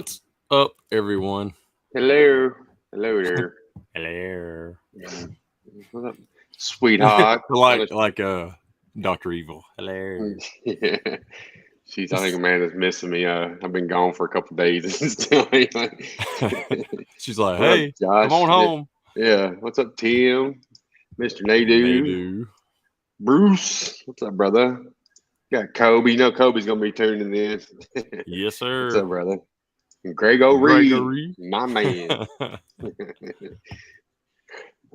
What's up, everyone? Hello. Hello there. Hello. What's up, sweetheart? like Dr. Evil. Hello. Yeah. She's, I think Amanda's missing me. I've been gone for a couple of days and still ain't She's like, what up, hey, come Josh? on home. Yeah. What's up, Tim? Mr. Nadu? Nadu. Bruce? What's up, brother? Got Kobe. You know Kobe's gonna be tuning in. Yes, What's sir. up, brother? And Greg O'Reed, Gregory. my man.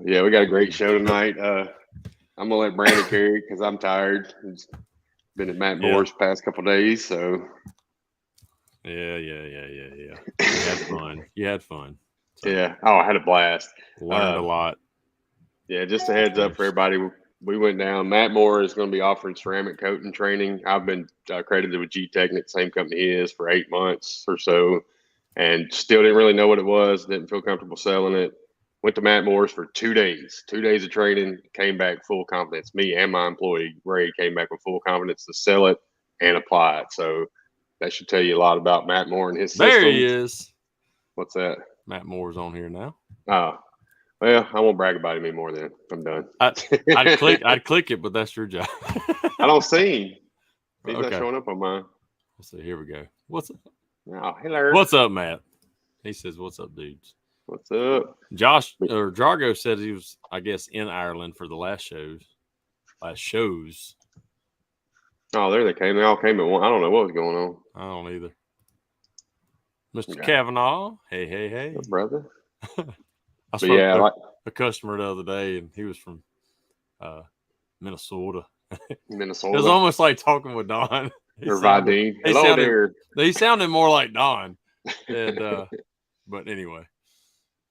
Yeah, we got a great show tonight. I'm gonna let Brandon carry because I'm tired. It's been at Matt Moore's past couple days, so Yeah. You had fun. So yeah. Oh, I had a blast. learned a lot. Yeah, just a heads up for everybody. We went down. Matt Moore is going to be offering ceramic coating training. I've been credited with G Technic, same company he is, for 8 months or so, and still didn't really know what it was. Didn't feel comfortable selling it. Went to Matt Moore's for 2 days. 2 days of training. Came back full confidence. Me and my employee Ray came back with full confidence to sell it and apply it. So that should tell you a lot about Matt Moore and his There system. he is. What's that? Matt Moore's on here now. Oh, well, I won't brag about him anymore. Then I'm done. I'd click it, but that's your job. I don't see him. He's not Okay. showing up on mine. Let's see. Here we go. What's up? Oh, hello. What's up, Matt? He says, "What's up, dudes?" What's up? Josh or Jargo said he was, I guess, in Ireland for the last shows. Oh, there they came. They all came at once. I don't know what was going on. I don't either. Mr. Kavanaugh, hey, What, brother. I spoke to a customer the other day, and he was from Minnesota. Minnesota. It was almost like talking with Don. Hello there. He sounded more like Don. And but anyway,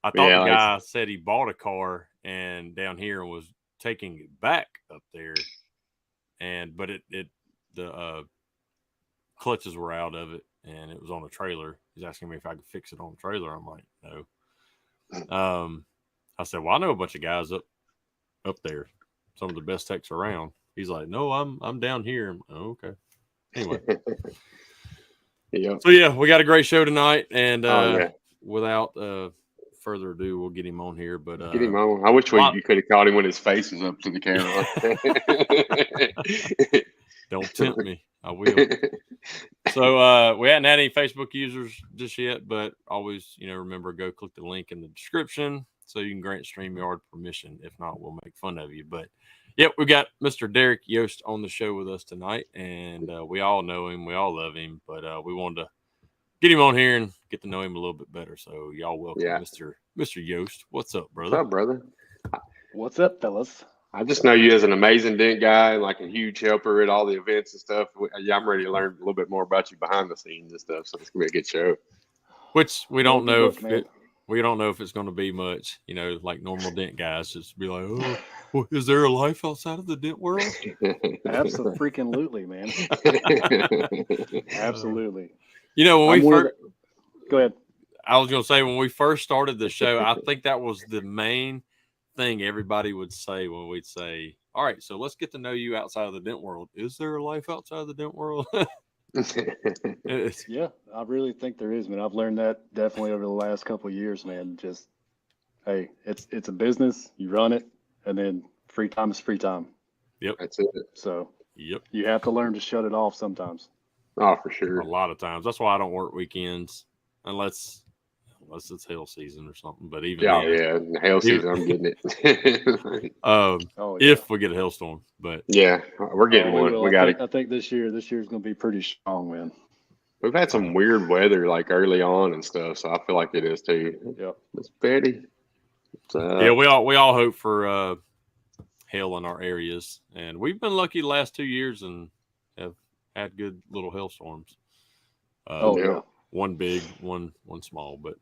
I thought the guy said he bought a car and down here and was taking it back up there, but the clutches were out of it and it was on a trailer. He's asking me if I could fix it on the trailer. I'm like, no. I said, well, I know a bunch of guys up there, some of the best techs around. He's like, no, I'm down here. Oh, okay. Anyway. Yep. So yeah, we got a great show tonight, and without further ado, we'll get him on here. But get him on. I wish you could have caught him when his face was up to the camera. Don't tempt me. I will. So we hadn't had any Facebook users just yet, but always, remember, go click the link in the description so you can grant StreamYard permission. If not, we'll make fun of you. But yep, we got Mr. Derek Yost on the show with us tonight, and we all know him, we all love him, but we wanted to get him on here and get to know him a little bit better. So y'all welcome Mr. Yost. What's up, brother? What's up, brother? What's up, fellas? I just know you as an amazing dent guy, like a huge helper at all the events and stuff. I'm ready to learn a little bit more about you behind the scenes and stuff. So it's gonna be a good show. Which we don't know we don't know if it's going to be much, like normal dent guys just be like, oh, well, is there a life outside of the dent world? Absolutely, man. Absolutely. When we first go ahead. I was going to say, when we first started the show, I think that was the main thing everybody would say when we'd say, all right, so let's get to know you outside of the dent world. Is there a life outside of the dent world? Yeah, I really think there is, man. I've learned that definitely over the last couple of years, man. Just, hey, it's a business. You run it, and then free time is free time. Yep. That's it. So you have to learn to shut it off sometimes. Oh, for sure. A lot of times. That's why I don't work weekends unless it's hail season or something. But even hail season, I'm getting it. If we get a hailstorm, but we're getting one. We got it. I think this year's going to be pretty strong, man. We've had some weird weather like early on and stuff, so I feel like it is too. Yep. It's Betty. We all hope for hail in our areas, and we've been lucky the last 2 years and have had good little hailstorms. One big, one small, but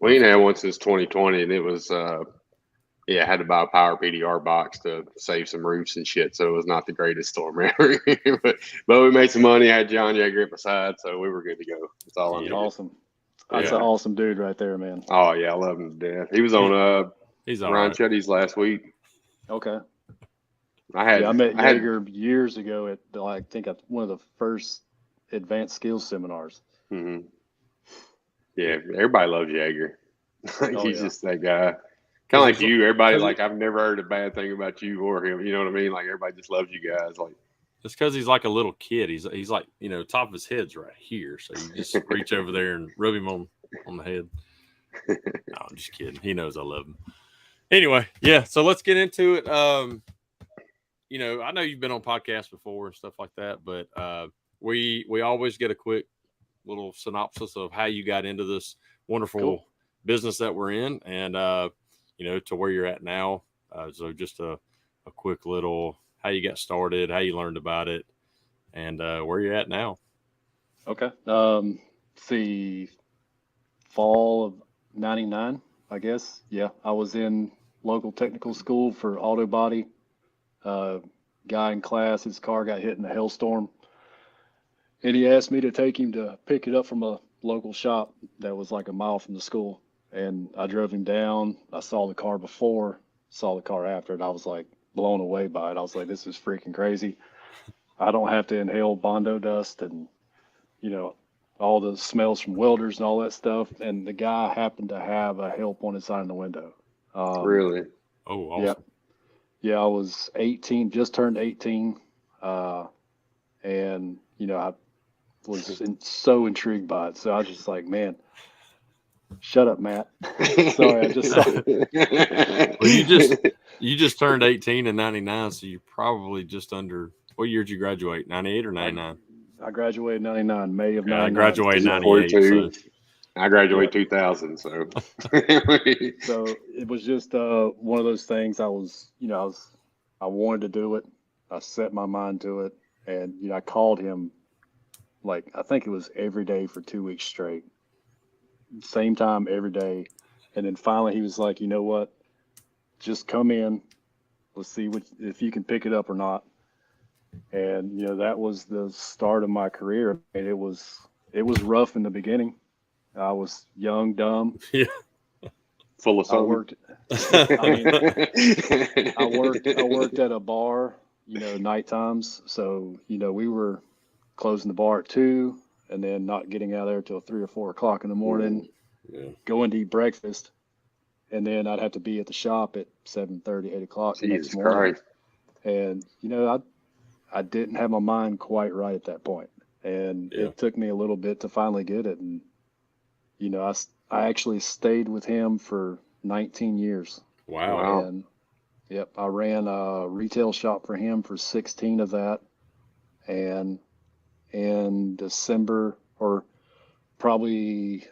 we ain't had one since 2020, and it was had to buy a power PDR box to save some roofs and shit, so it was not the greatest storm ever. but we made some money. I had John Yeager at my side, so we were good to go. That's all I needed. Awesome. That's an awesome dude right there, man. Oh yeah, I love him to death. He was on Ryan Chuddy's last week. Okay. I met Yeager years ago at one of the first advanced skills seminars. Mm-hmm. Yeah, everybody loves Jaeger. He's just that guy. Kind of like you. Everybody I've never heard a bad thing about you or him. You know what I mean? Like everybody just loves you guys. Like it's because he's like a little kid. He's like top of his head's right here, so you just reach over there and rub him on the head. No, I'm just kidding. He knows I love him. Anyway, yeah. So let's get into it. I know you've been on podcasts before and stuff like that, but we always get a quick little synopsis of how you got into this wonderful business that we're in, and to where you're at now. So just a quick little how you got started, how you learned about it, and where you're at now. Okay. See, fall of '99, I guess. Yeah, I was in local technical school for auto body. Guy in class, his car got hit in a hailstorm, and he asked me to take him to pick it up from a local shop that was like a mile from the school. And I drove him down. I saw the car before, saw the car after, and I was like blown away by it. I was like, this is freaking crazy. I don't have to inhale Bondo dust and, all the smells from welders and all that stuff. And the guy happened to have a help on his side of the window. really? Oh, awesome. Yeah, I was 18, just turned 18. And, I was so intrigued by it. So I was just like, man, shut up, Matt. Sorry, I just saw it. Well, you just turned 18 in '99, so you're probably just under. What year did you graduate? '98 or '99? I graduated '99, May of '99. I graduated '98. So. I graduated 2000. So. So it was just one of those things. I wanted to do it. I set my mind to it, and I called him. Like I think it was every day for 2 weeks straight. Same time every day. And then finally he was like, you know what? Just come in. Let's see if you can pick it up or not. And that was the start of my career. And it was rough in the beginning. I was young, dumb. Yeah. Full of something. I worked at a bar, night times. So, we were closing the bar at 2 and then not getting out of there till 3 or 4 o'clock in the morning, going to eat breakfast. And then I'd have to be at the shop at 7:30, 8 o'clock the next morning. Christ. And, I didn't have my mind quite right at that point. And it took me a little bit to finally get it. And, I actually stayed with him for 19 years. Wow. And, I ran a retail shop for him for 16 of that. And in December, or probably,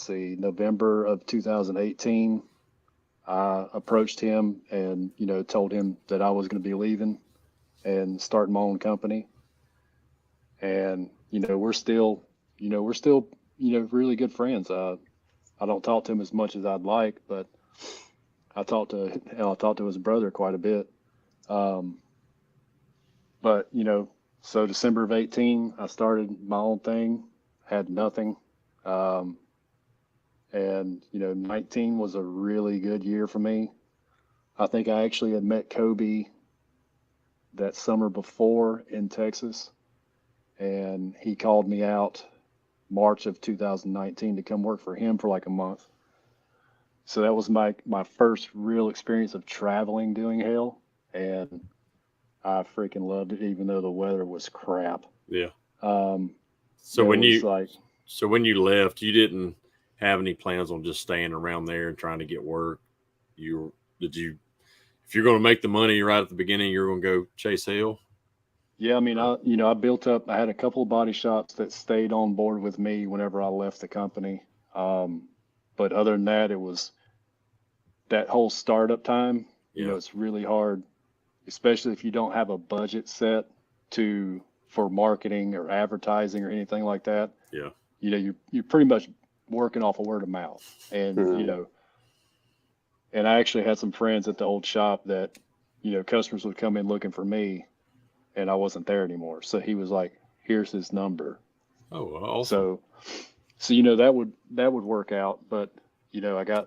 November of 2018, I approached him and, told him that I was going to be leaving and starting my own company. And, we're still really good friends. I don't talk to him as much as I'd like, but I talked to his brother quite a bit. But, so December of 18, I started my own thing, had nothing. And, 19 was a really good year for me. I think I actually had met Kobe that summer before in Texas. And he called me out March of 2019 to come work for him for like a month. So that was my first real experience of traveling doing hail. And I freaking loved it, even though the weather was crap. Yeah. So when you left, you didn't have any plans on just staying around there and trying to get work. If you're going to make the money right at the beginning, you're going to go chase hail? Yeah, I mean, I built up. I had a couple of body shops that stayed on board with me whenever I left the company. But other than that, it was that whole startup time. It's really hard, especially if you don't have a budget set for marketing or advertising or anything like that. Yeah. You're pretty much working off of word of mouth, and and I actually had some friends at the old shop that customers would come in looking for me, and I wasn't there anymore. So he was like, "Here's his number." Oh, awesome. So that would work out. But I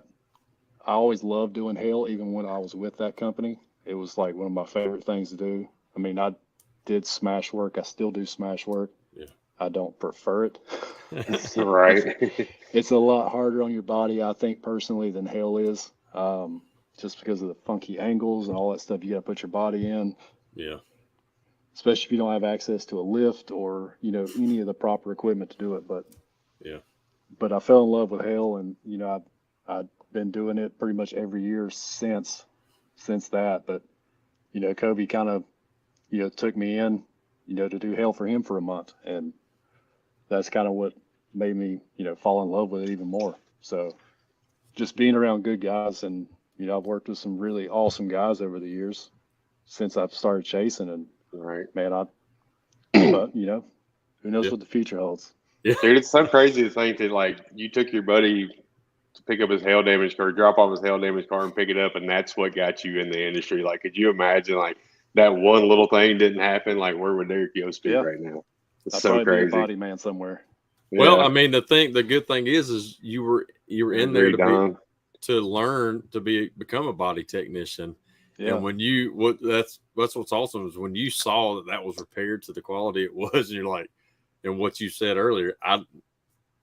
always loved doing hail, even when I was with that company. It was like one of my favorite things to do. I mean, I did smash work. I still do smash work. Yeah. I don't prefer it. Right. It's a lot harder on your body, I think, personally, than hail is. Just because of the funky angles and all that stuff you got to put your body in. Yeah. Especially if you don't have access to a lift or, any of the proper equipment to do it. But I fell in love with hail, and, I've been doing it pretty much every year since that. But, Kobe kind of, took me in, to do hail for him for a month. And that's kind of what made me, fall in love with it even more. So just being around good guys, and, I've worked with some really awesome guys over the years since I've started chasing, and Right. man, but who knows what the future holds. Yeah. Dude, it's so crazy to think that like you took your buddy to pick up his hail damage car, drop off his hail damage car, and pick it up, and that's what got you in the industry. Like, could you imagine like that one little thing didn't happen? Like, where would Derek Yost be right now? It's I'd so probably crazy. be a body man somewhere. Well, Yeah. I mean, the good thing is you were in there to learn to become a body technician. Yeah. And that's what's awesome is when you saw that was repaired to the quality it was, and you're like, and what you said earlier, I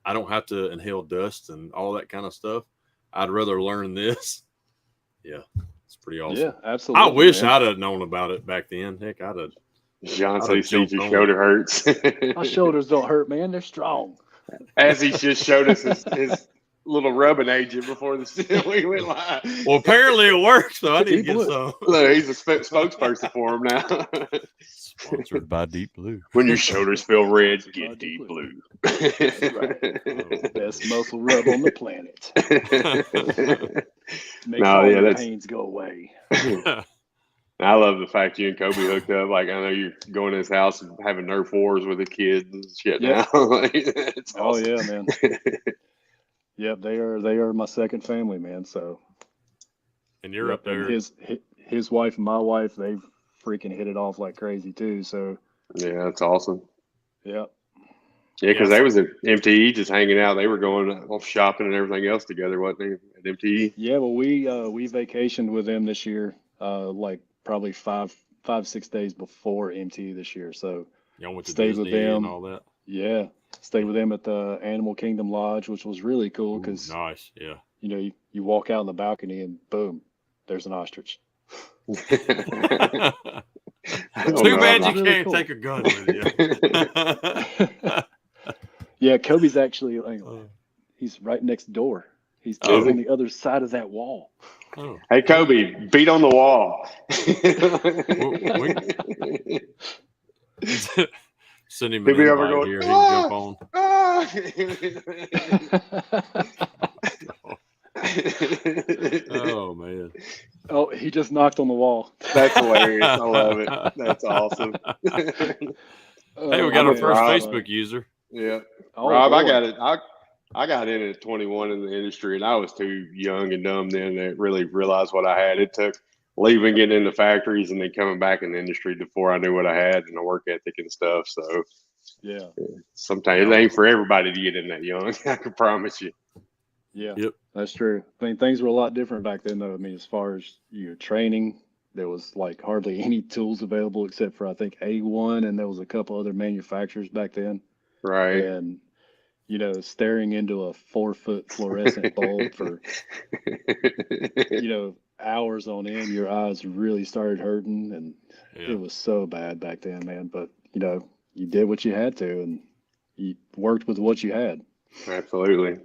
don't have to inhale dust and all that kind of stuff. I'd rather learn this. Yeah, it's pretty awesome. Yeah, absolutely. I wish I'd have known about it back then. Heck, I'd have. John said he sees your shoulder hurts. My shoulders don't hurt, man. They're strong. As he just showed us his little rubbing agent before we went live. Well, apparently it works, so I need to get some. Look, he's a spokesperson for him now. Sponsored by Deep Blue. When your shoulders feel red, get Deep Blue. That's right. Best muscle rub on the planet. Makes all your pains go away. I love the fact you and Kobe hooked up. Like, I know you're going to his house and having Nerf wars with the kids and shit now. It's awesome. Oh, yeah, man. Yep, they are my second family, man. So, and you're up there. His wife and my wife, they've freaking hit it off like crazy too. So, yeah, that's awesome. Yep. Yeah, because they was at MTE just hanging out. They were going off shopping and everything else together, wasn't they? At MTE. Yeah, well, we vacationed with them this year, like probably 5-6 days before MTE this year. So y'all went to stayed Disney with them and all that. Yeah, stayed with them at the Animal Kingdom Lodge, which was really cool because nice. Yeah. You walk out on the balcony and boom, there's an ostrich. Too bad you can't take a gun with you. Yeah, Kobe's actually he's right next door. He's on the other side of that wall. Oh. Hey, Kobe, beat on the wall. Send him an invite here. He can jump on. Oh, man. Oh, he just knocked on the wall. That's hilarious. I love it. That's awesome. Hey, we got our first Facebook user. Yeah. Oh, Rob, boy. I got it. I got in at 21 in the industry, and I was too young and dumb then to really realize what I had. It took leaving, getting into factories, and then coming back in the industry before I knew what I had and the work ethic and stuff. So, yeah, sometimes it ain't for everybody to get in that young. I can promise you. Yeah, yep, that's true. I mean, things were a lot different back then, though. I mean, as far as your training, there was like hardly any tools available except for I think A1, and there was a couple other manufacturers back then. Right. And staring into a 4-foot fluorescent bulb for hours on end, your eyes really started hurting, and it was so bad back then, man. But you did what you had to, and you worked with what you had. Absolutely.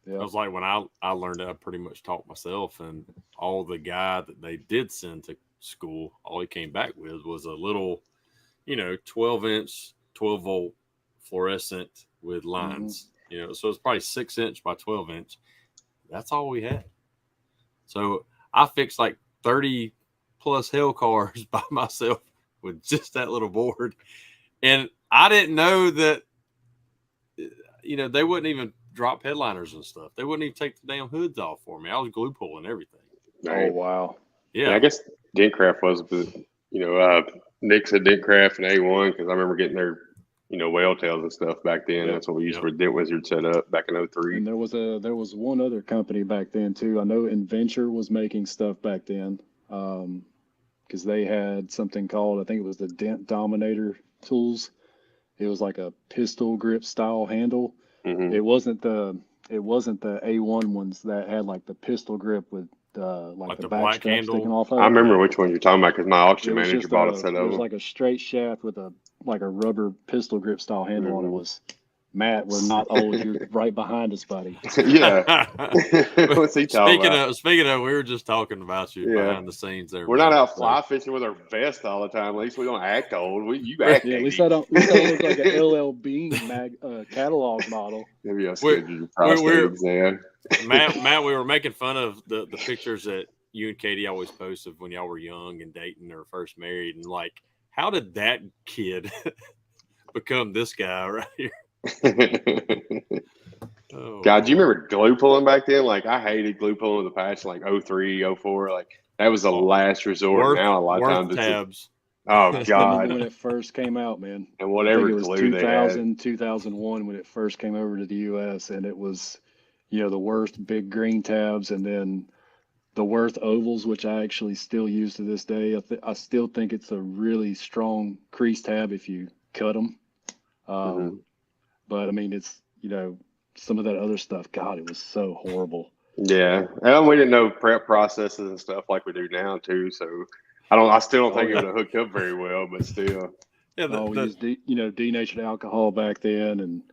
Yeah. It was like when I learned that, I pretty much taught myself, and all the guy that they did send to school, all he came back with was a little, 12-inch, 12-volt fluorescent with lines. Mm-hmm. So it's probably 6-inch by 12-inch. That's all we had. So I fixed like 30 plus hell cars by myself with just that little board. And I didn't know that, they wouldn't even drop headliners and stuff. They wouldn't even take the damn hoods off for me. I was glue pulling everything. Oh, wow. Yeah. I guess Dentcraft was, Nick said Dentcraft and A1 because I remember getting their, whale tails and stuff back then. Yep. That's what we used for Dent Wizard set up back in 03. And there was one other company back then too. I know Inventure was making stuff back then because they had something called, I think it was the Dent Dominator tools. It was like a pistol grip style handle. Mm-hmm. It wasn't the A1 ones that had like the pistol grip with like the back black strap handle. sticking off of I it. remember which one you're talking about because my auction It was manager just bought a set it of was them. like a straight shaft with a rubber pistol grip style handle on it. Was Matt, we're not old. You're right behind us, buddy. Yeah. What's he talking about? Speaking of, we were just talking about you Yeah. behind the scenes there. We're man. not out fly fishing with our vest all the time. At least we don't act old. You act Yeah, at least 80. I don't look like an LL Bean catalog model. Maybe I'll schedule your prostate exam. Matt, we were making fun of the pictures that you and Katie always post of when y'all were young and dating or first married, and like, how did that kid become this guy right here? Oh, God, do you remember glue pulling back then? Like, I hated glue pulling with a patch like 03, 04. Like, that was the last resort. Now, a lot of times it's tabs. Oh, I God. remember when it first came out, man. And whatever I think it was glue 2000, 2001 when it first came over to the U.S. and it was, the worst big green tabs and then the worst ovals, which I actually still use to this day. I still think it's a really strong crease tab if you cut them. But I mean, it's, some of that other stuff, God, it was so horrible. Yeah. And we didn't know prep processes and stuff like we do now, too. So I still don't think it would have hooked up very well, but still. Yeah. We used, denatured alcohol back then and,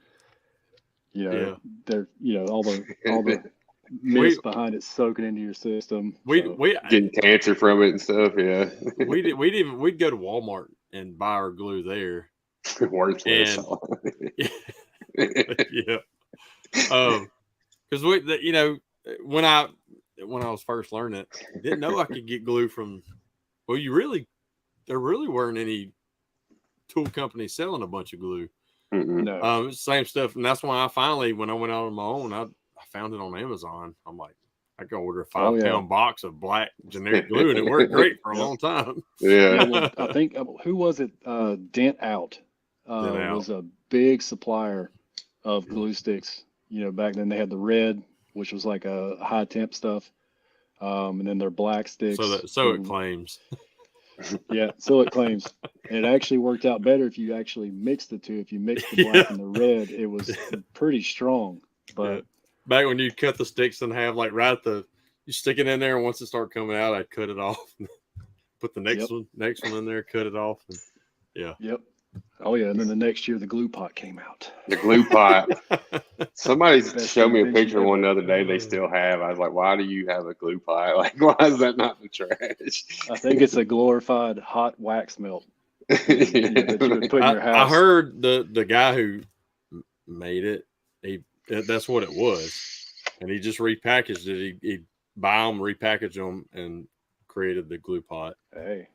there, all the mist behind it soaking into your system. We getting cancer from it and stuff. Yeah. We'd go to Walmart and buy our glue there. Worthless. Yeah. Because when I was first learning it, didn't know I could get glue from. Well, there really weren't any tool companies selling a bunch of glue. No. Same stuff, and that's why I finally, when I went out on my own, I found it on Amazon. I'm like, I could order a 5-pound box of black generic glue, and it worked great for a long time. Yeah. Well, I think who was it? Dent Out was a big supplier of glue sticks. Back then they had the red, which was like a high temp stuff, and then their black sticks. So it claims. Yeah, so it claims. And it actually worked out better if you actually mixed the two. If you mixed the black and the red, it was pretty strong. But back when you cut the sticks in half, like you stick it in there, and once it started coming out, I'd cut it off. Put the next one in there, cut it off. And, Yep. Oh yeah, and then the next year the glue pot came out. The glue pot. Somebody showed me a picture one the other day. They still have. I was like, "Why do you have a glue pot? Like, why is that not in the trash?" I think it's a glorified hot wax melt that you would put in your house. I heard the guy who made it. That's what it was, and he just repackaged it. He'd buy them, repackage them, and created the glue pot. Hey,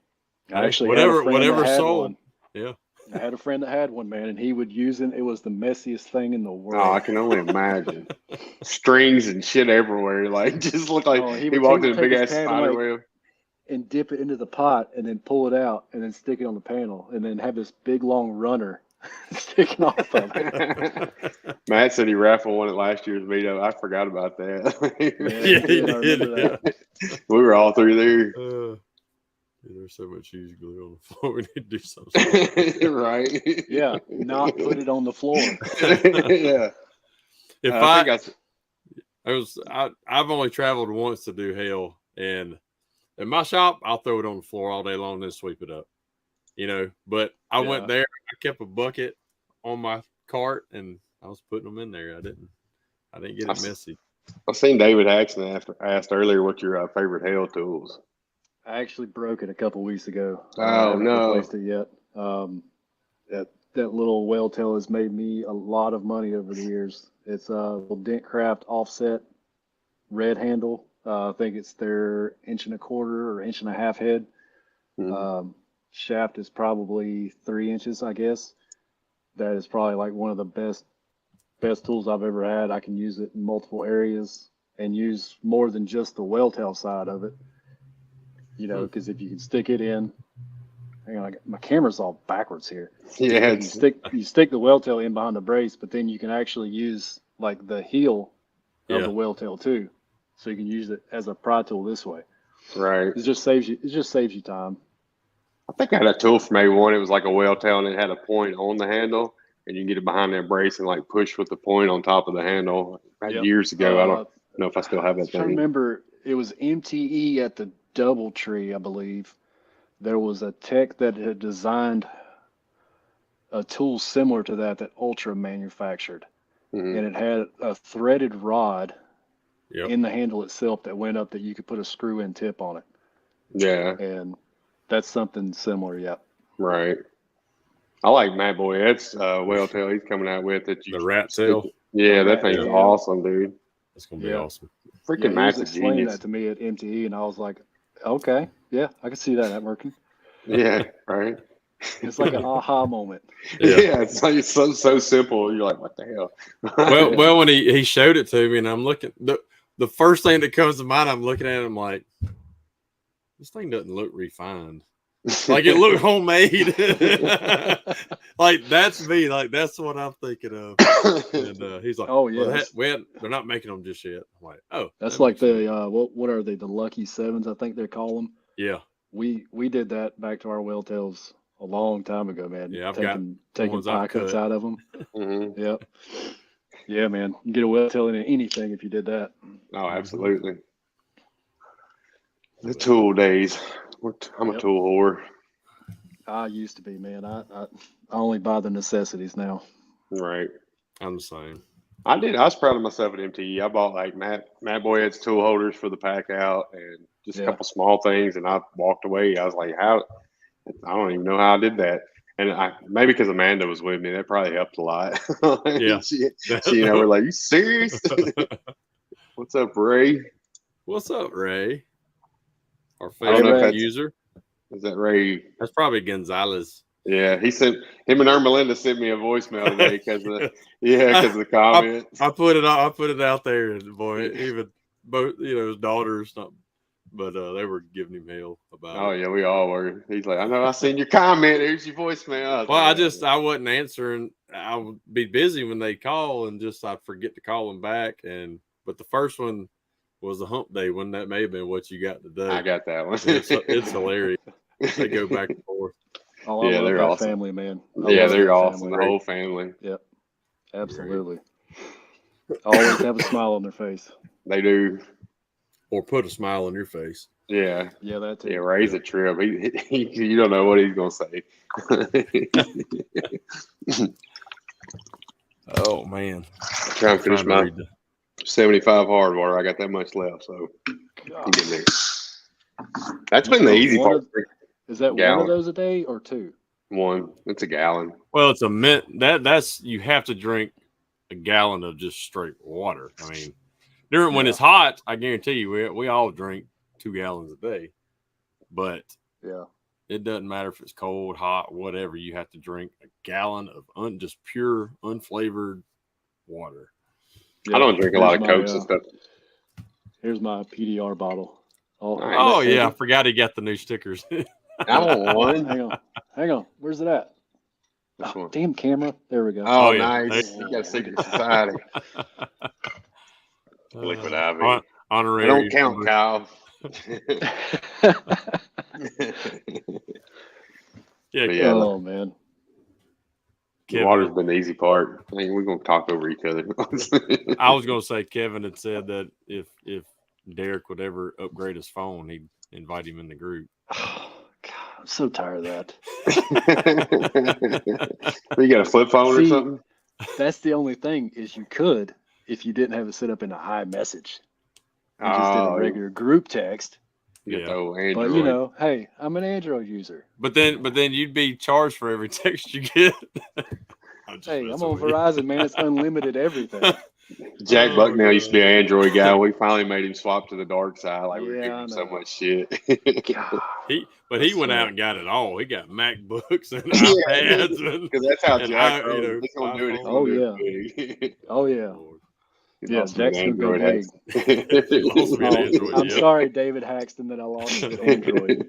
I actually whatever sold. One. Yeah. I had a friend that had one, man, and he would use it. It was the messiest thing in the world. Oh, I can only imagine. Strings and shit everywhere. Like, just looked like he walked in a big ass spider web. And dip it into the pot and then pull it out and then stick it on the panel and then have this big long runner sticking off of it. Matt said he raffled one at last year's meetup. I forgot about that. He did. That. We were all through there. There's so much cheese glue on the floor. We need to do something. Right. Yeah. Not put it on the floor. Yeah. I've only traveled once to do hail, and in my shop, I'll throw it on the floor all day long and then sweep it up. But I went there, I kept a bucket on my cart and I was putting them in there. I didn't get it messy. I've seen David Axon asked earlier what your favorite hail tools. I actually broke it a couple weeks ago. Oh, I haven't no. replaced it yet. That little whale tail has made me a lot of money over the years. It's a little Dentcraft offset red handle. I think it's their 1.25 inch or 1.5 inch head. Shaft is probably 3 inches, I guess. That is probably like one of the best tools I've ever had. I can use it in multiple areas and use more than just the whale tail side of it. Because if you can stick it in, hang on, my camera's all backwards here. Yeah, you stick the whale tail in behind the brace, but then you can actually use like the heel of the whale tail too, so you can use it as a pry tool this way. Right. It just saves you time. I think I had a tool from A1. It was like a whale tail and it had a point on the handle, and you can get it behind that brace and like push with the point on top of the handle. Yep. Years ago, I don't know if I still have that I thing. remember it was MTE at the DoubleTree, I believe. There was a tech that had designed a tool similar to that Ultra manufactured, Mhm. and it had a threaded rod Yep. in the handle itself that went up that you could put a screw-in tip on it, Yeah, and that's something similar. Yep. right. I like Matt Boy. That's whale tail he's coming out with it. The rat tail. Yeah, The that rat thing's tail. awesome, dude. That's gonna be Yeah. awesome. Yeah, Freaking he Matt's was a explaining genius. that to me at MTE, and I was like, okay, yeah, I can see that working. Yeah, right. It's like an aha moment. Yeah, it's like so simple. You're like, what the hell? Well, when he showed it to me, and I'm looking, the first thing that comes to mind, I'm looking at it, I'm like, this thing doesn't look refined. Like it looked homemade. Like that's me. Like that's what I'm thinking of. And he's like, Oh, well, yes. they're not making them just yet. I'm like, oh, That's that like makes sense. the what are they? The Lucky Sevens, I think they call them. Yeah. We did that back to our whale tails a long time ago, man. Yeah, I've got taking ones pie I've cuts cut. out of them. Mhm. Yep. Yeah, man. You get a whale tail into anything if you did that. Oh, absolutely. The tool days. I'm a Yep. tool whore. I used to be, man. I only buy the necessities now. Right. I'm the same. I was proud of myself at MTE. I bought like Matt Boyette's tool holders for the pack out and just a Yeah. couple small things, and I walked away. I was like, how? I don't even know how I did that. And maybe because Amanda was with me, that probably helped a lot. Yeah. she we're like, you serious? What's up, Ray? What's up, Ray? Our I don't know if Facebook that's user. Is that Ray? That's probably Gonzalez. Yeah, him and Ermelinda sent me a voicemail today because of the comments. I put it out there, and boy, even both his daughters, but they were giving him hell about Oh it. yeah, we all were. He's like, I know, I seen your comment. Here's your voicemail. I wasn't answering. I would be busy when they call, and I'd forget to call them back. But the first one was the hump day one. That may have been what you got today. I got that one. It's hilarious. They go back and forth. Oh, I love they're that awesome. family, man. They're awesome. The whole family. Yep. Absolutely. Always have a smile on their face. They do. Or put a smile on your face. Yeah. Yeah, that too. Yeah, Ray's a trip. You don't know what he's gonna say. Oh man. Trying to finish my 75 hardware. I got that much left, so I'm getting there. That's been the easy part. Is that one of those a day or two? One. It's a gallon. Well, it's a mint. That's you have to drink a gallon of just straight water. I mean, when it's hot, I guarantee you, we all drink 2 gallons a day. But it doesn't matter if it's cold, hot, whatever. You have to drink a gallon of just pure, unflavored water. I don't drink a lot of Cokes and stuff. Here's my PDR bottle. Oh yeah, I forgot he got the new stickers. I want one. Hang on. Where's it at? Oh, damn camera. There we go. Oh, nice. You got a secret society. Liquid IV. Honorary. They don't count, Kyle. Yeah. Oh man. The water's been the easy part. I think we're gonna talk over each other. I was gonna say Kevin had said that if Derek would ever upgrade his phone, he'd invite him in the group. Oh, God, I'm so tired of that. You got a flip phone or something? That's the only thing is you could if you didn't have it set up in a iMessage. You just did a regular group text. But hey, I'm an Android user. But then you'd be charged for every text you get. Hey, I'm on Verizon, man. It's unlimited everything. Jack Bucknell used to be an Android guy. We finally made him swap to the dark side. Like we're giving him so much shit. He went out and got it all. He got MacBooks and iPads. Because that's how Jack he's gonna do it. Oh yeah. Yeah, Jack's gonna go big. I'm sorry, David Haxton, that I lost you to Android.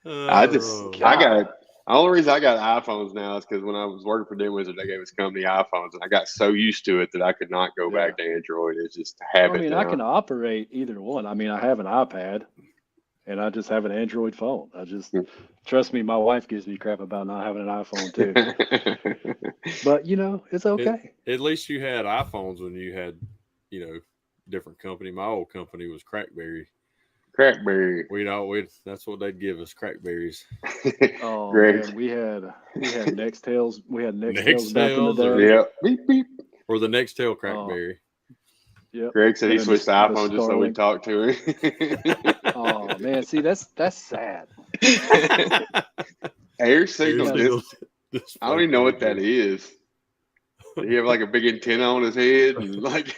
The only reason I got iPhones now is because when I was working for Den Wizard, they gave us company iPhones, and I got so used to it that I could not go back to Android. It's just a habit. I mean, I can operate either one. I mean, I have an iPad, and I just have an Android phone. Trust me, my wife gives me crap about not having an iPhone too. But it's okay. At least you had iPhones when you had, different company. My old company was Crackberry. Crackberry. That's what they'd give us, Crackberries. Oh man, we had Nextels. We had Nextels back in the day. Yep. Beep beep. Or the Nextel Crackberry. Yep. Greg said he switched to iPhone just so we talked to him. Oh man, see that's sad. Air signal. I don't even know what that is. Did he have like a big antenna on his head? And like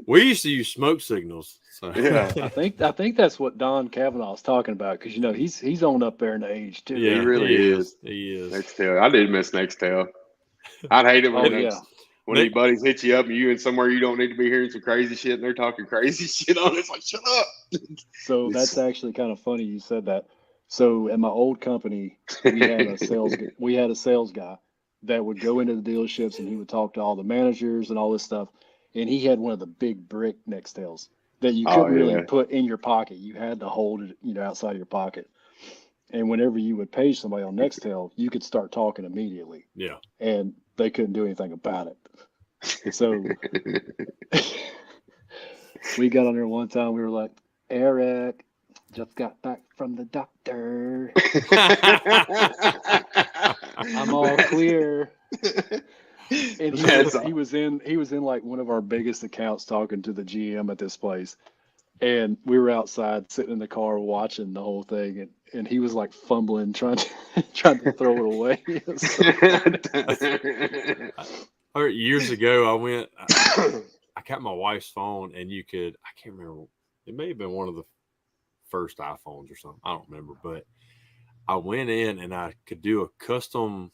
we used to use smoke signals. So. Yeah, I think that's what Don Cavanaugh is talking about, because he's on up there in the age too. Yeah, he really is. He is. Nextel. I did miss Nextel. I'd hate it when any buddies hit you up and you in somewhere you don't need to be hearing some crazy shit and they're talking crazy shit on it. It's like, shut up. So that's actually kind of funny you said that. So at my old company, we had a sales guy that would go into the dealerships and he would talk to all the managers and all this stuff. And he had one of the big brick Nextels that you couldn't really put in your pocket. You had to hold it, outside your pocket. And whenever you would page somebody on Nextel, you could start talking immediately. Yeah. And they couldn't do anything about it. So we got on there one time. We were like, Eric, just got back from the doctor. I'm all clear. And he was in like one of our biggest accounts talking to the GM at this place. And we were outside sitting in the car watching the whole thing, and he was like fumbling, trying to throw it away. Years ago, I got my wife's phone, and I can't remember, it may have been one of the first iPhones or something. I don't remember, but I went in and I could do a custom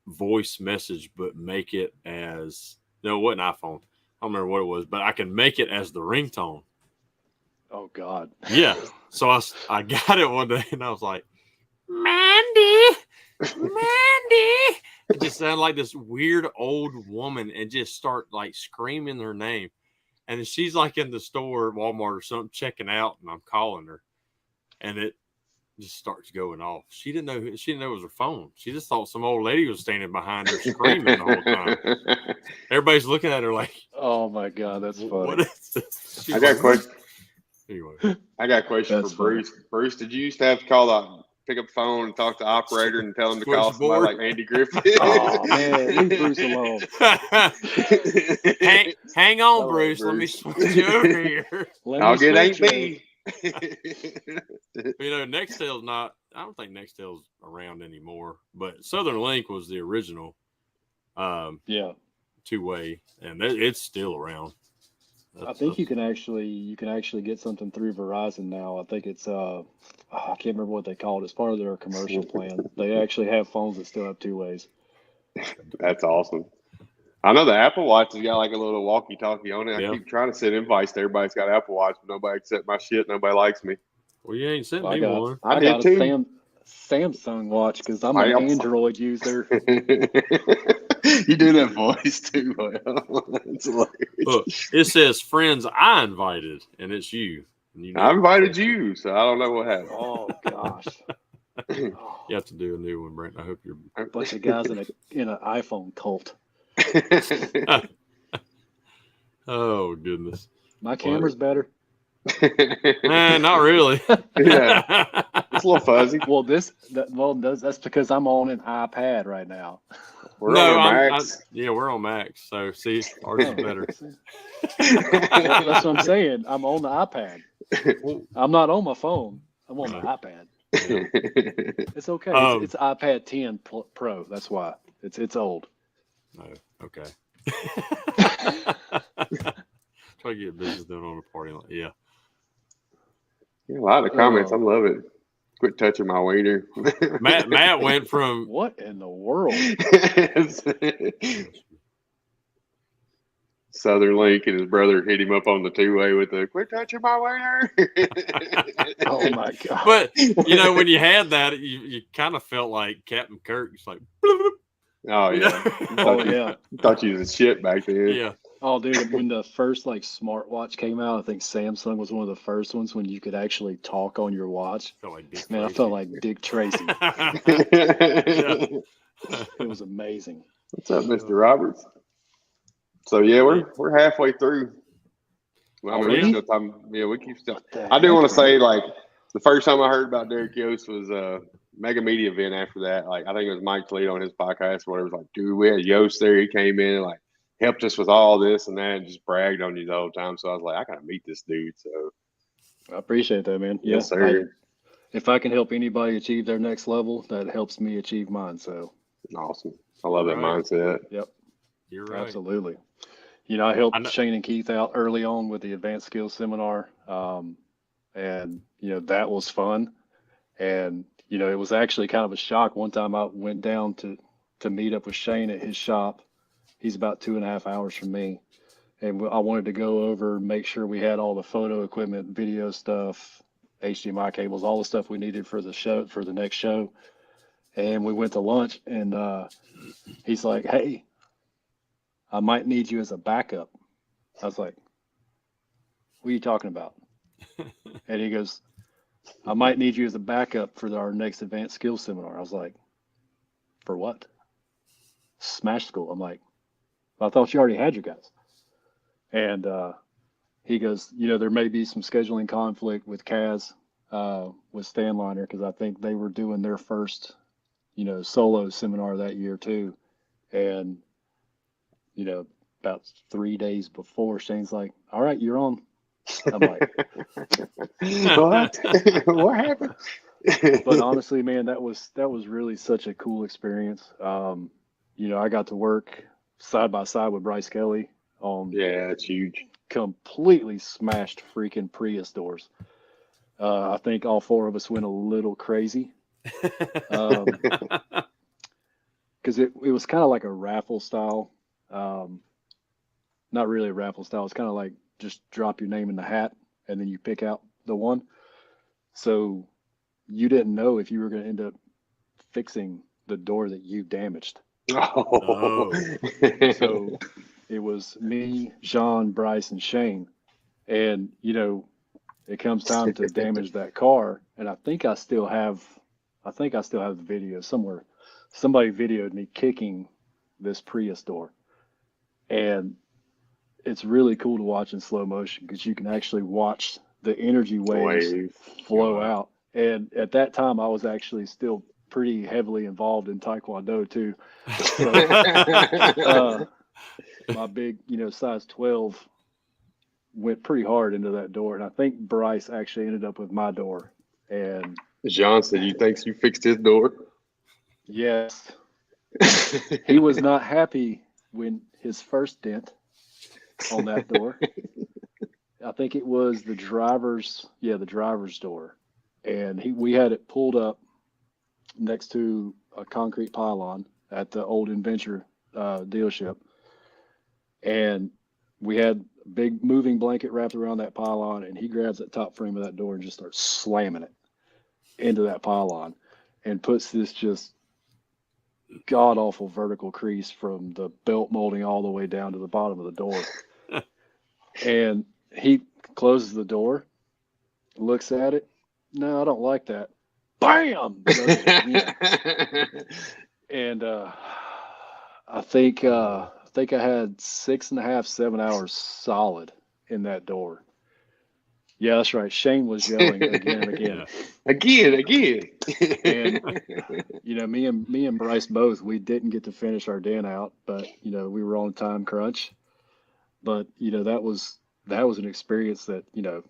voice message, but make it as, no, it wasn't iPhone. I don't remember what it was, but I can make it as the ringtone. Oh God. Yeah. So I got it one day and I was like, Mandy. It just sounded like this weird old woman and just start like screaming her name. And then she's like in the store, Walmart or something, checking out, and I'm calling her. And it just starts going off. She didn't know it was her phone. She just thought some old lady was standing behind her screaming the whole time. Everybody's looking at her like, oh my God, that's funny. What is this? I got a question. Anyway, I got a question for Bruce. Funny. Bruce, did you used to have to pick up the phone and talk to the operator and tell him to call somebody like Andy Griffith? Oh man, leave Bruce alone. hang on, Bruce. Let me switch you over here. I'll get Aunt B. Nextel's not. I don't think Nextel's around anymore. But Southern Link was the original. Two-way, and it's still around. I think you can actually get something through Verizon now. I think it's I can't remember what they call it. It's part of their commercial plan. They actually have phones that still have two ways. That's awesome. I know the Apple Watch has got like a little walkie-talkie on it. I keep trying to send invites to everybody's got Apple Watch, but nobody accepts my shit. Nobody likes me. Well, you ain't sent me one. I got a Samsung watch because I'm an Android user. You do that voice too well. It's hilarious. Look, it says friends I invited, and it's you. And I invited you, so I don't know what happened. Oh gosh. You have to do a new one, Brent. I hope you're a bunch of guys in an iPhone cult. Oh goodness. My camera's better. Not really. Yeah. It's a little fuzzy. Well, that's because I'm on an iPad right now. We're on Max. We're on Max. So see, ours is better. That's what I'm saying. I'm on the iPad. I'm not on my phone. I'm on the iPad. It's okay. It's iPad 10 Pro. That's why. It's old. Oh, okay. Try to get business done on a party. Yeah. A lot of comments. I love it. Quit touching my wiener. Matt went from what in the world? Southern Link and his brother hit him up on the two-way with the "quit touching my wiener." Oh my God! But when you had that, you kind of felt like Captain Kirk. It's like, oh yeah, oh yeah. Thought you was a shit back then. Yeah. Oh, dude, when the first like smartwatch came out, I think Samsung was one of the first ones when you could actually talk on your watch. Felt like Dick Man, I felt Tracy. like Dick Tracy. Yeah. It was amazing. What's up, Mr. Roberts? So yeah, we're halfway through. Well, I mean, we Already? still talking. Yeah, we keep still. What the I do heck? want to say, like, the first time I heard about Derek Yost was a mega media event. After that, like, I think it was Mike Toledo on his podcast where it was like, dude, we had Yost there. He came in and like helped us with all this and that, and just bragged on you the whole time. So I was like, I gotta meet this dude. So I appreciate that, man. yes, Yeah, sir. if I can help anybody achieve their next level, that helps me achieve mine. So, Awesome. I love that Right. mindset. yep, You're right. absolutely. You know, I I helped know. Shane and Keith out early on with the advanced skills seminar. And, you know, that was fun. And, you know, it was actually kind of a shock. One time I went down to meet up with Shane at his shop. He's about 2.5 hours from me. And I wanted to go over, make sure we had all the photo equipment, video stuff, HDMI cables, all the stuff we needed for the show, for the next show. And we went to lunch and he's like, hey, I might need you as a backup. I was like, what are you talking about? And he goes, I might need you as a backup for our next advanced skills seminar. I was like, for what? Smash School. I'm like, I thought you already had your guys. And he goes, you know, there may be some scheduling conflict with Kaz, with Stanliner, because I think they were doing their first, you know, solo seminar that year too. And, you know, about 3 days before, Shane's like, all right, you're on. I'm like, What? What happened? but honestly, man, that was really such a cool experience. You know, I got to work side by side with Bryce Kelly on Yeah, it's huge. completely smashed freaking Prius doors. I think all four of us went a little crazy because it was kind of like a raffle style. Not really a raffle style. It's kind of like just drop your name in the hat and then you pick out the one. So you didn't know if you were going to end up fixing the door that you damaged. Oh. So it was me, Jean, Bryce, and Shane. And, you know, it comes time to damage that car. And I think I still have the video somewhere. Somebody videoed me kicking this Prius door. And it's really cool to watch in slow motion because you can actually watch the energy waves flow out. And at that time, I was actually still pretty heavily involved in Taekwondo too. So, my big, you know, size 12 went pretty hard into that door. And I think Bryce actually ended up with my door. And John said, you think you fixed his door? yes, he was not happy when his first dent on that door. I think it was the driver's door. And we had it pulled up next to a concrete pylon at the old Adventure dealership. And we had a big moving blanket wrapped around that pylon, and he grabs that top frame of that door and just starts slamming it into that pylon and puts this just god awful vertical crease from the belt molding all the way down to the bottom of the door. And he closes the door, looks at it. No, I don't like that. Bam! And I think I had 6.5, 7 hours solid in that door. Yeah, that's right. Shane was yelling again and again. Again. And you know, me and Bryce both, we didn't get to finish our den out, but you know, we were on a time crunch. But you know, that was an experience that, you know,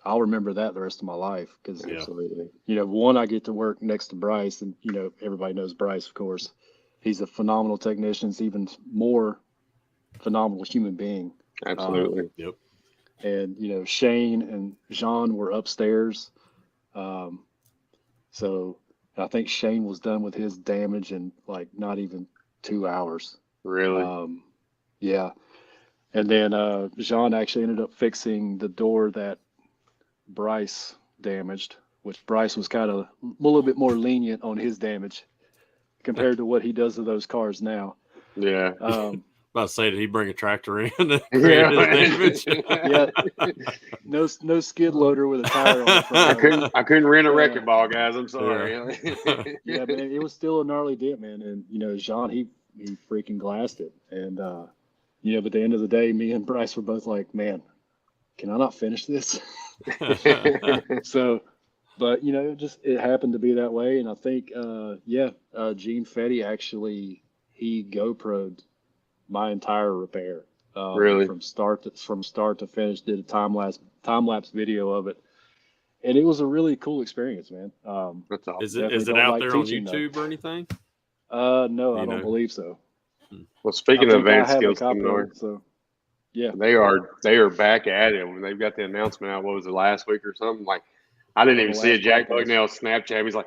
I'll remember that the rest of my life because Absolutely. you know, one, I get to work next to Bryce, and you know, everybody knows Bryce, of course. He's a phenomenal technician. He's even more phenomenal human being. Absolutely. Yep. And you know, Shane and Jean were upstairs. So I think Shane was done with his damage in like not even 2 hours. Really? Yeah. And then Jean actually ended up fixing the door that Bryce damaged, which Bryce was kind of a little bit more lenient on his damage compared to what he does to those cars now. Yeah. About to say, did he bring a tractor in and Yeah, create his damage? Yeah. No skid loader with a tire on the front. I couldn't rent a wrecking ball, guys. I'm sorry. Yeah, man, it was still a gnarly dent, man. And Jean, he freaking glassed it. And but at the end of the day, me and Bryce were both like, man, can I not finish this? So, but it happened to be that way. And I think Gene Fetty actually he GoPro'd my entire repair. Really? From start to finish, did a time lapse video of it. And it was a really cool experience, man. That's awesome. Is it out there on YouTube or anything? No, I don't believe so. Well, speaking of advanced skills, so yeah, they are back at it. When they've got the announcement out, what was it, last week or something? Like, I didn't even see it. Jack Bucknell Snapchat. He's like,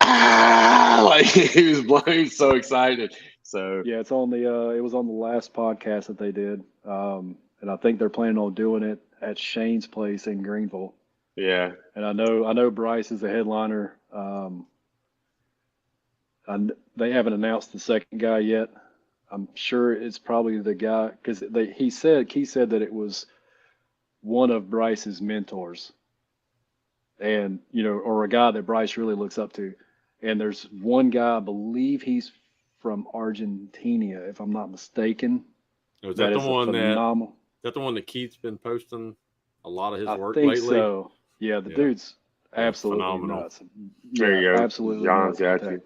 like he was blown, so excited. So yeah, it's on the it was on the last podcast that they did, and I think they're planning on doing it at Shane's place in Greenville. Yeah, and I know Bryce is the headliner. They haven't announced the second guy yet. I'm sure it's probably the guy because he said that it was one of Bryce's mentors, and or a guy that Bryce really looks up to. And there's one guy, I believe he's from Argentina, if I'm not mistaken. Is that the one that Keith's been posting a lot of his work lately? I think so. Yeah, the dude's absolutely phenomenal. nuts. There you go. Absolutely John's nuts. got you.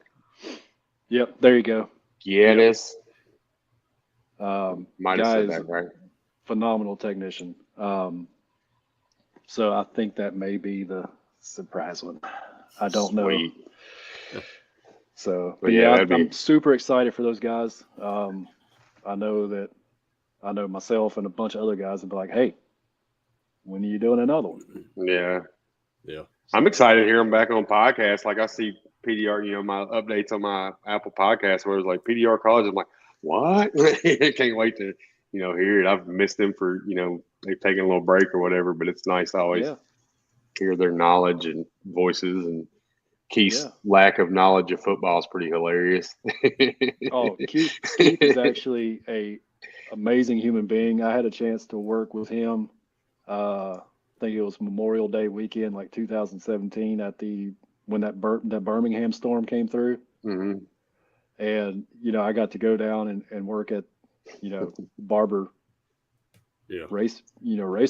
Yep, there you go. Giannis. Might have said that right. Phenomenal technician. So I think that may be the surprise one. I don't know. So, but I'm super excited for those guys. I know myself and a bunch of other guys will be like, hey, when are you doing another one? Yeah. Yeah. I'm excited to hear them back on podcasts. Like I see PDR, my updates on my Apple podcast where it was like PDR College. I'm like, what? I can't wait to, hear it. I've missed them for, they've taken a little break or whatever, but it's nice to always hear their knowledge and voices, and Keith's lack of knowledge of football is pretty hilarious. Keith is actually a amazing human being. I had a chance to work with him. I think it was Memorial Day weekend, like 2017, when that Birmingham storm came through. Mm-hmm. And I got to go down and work at Barber race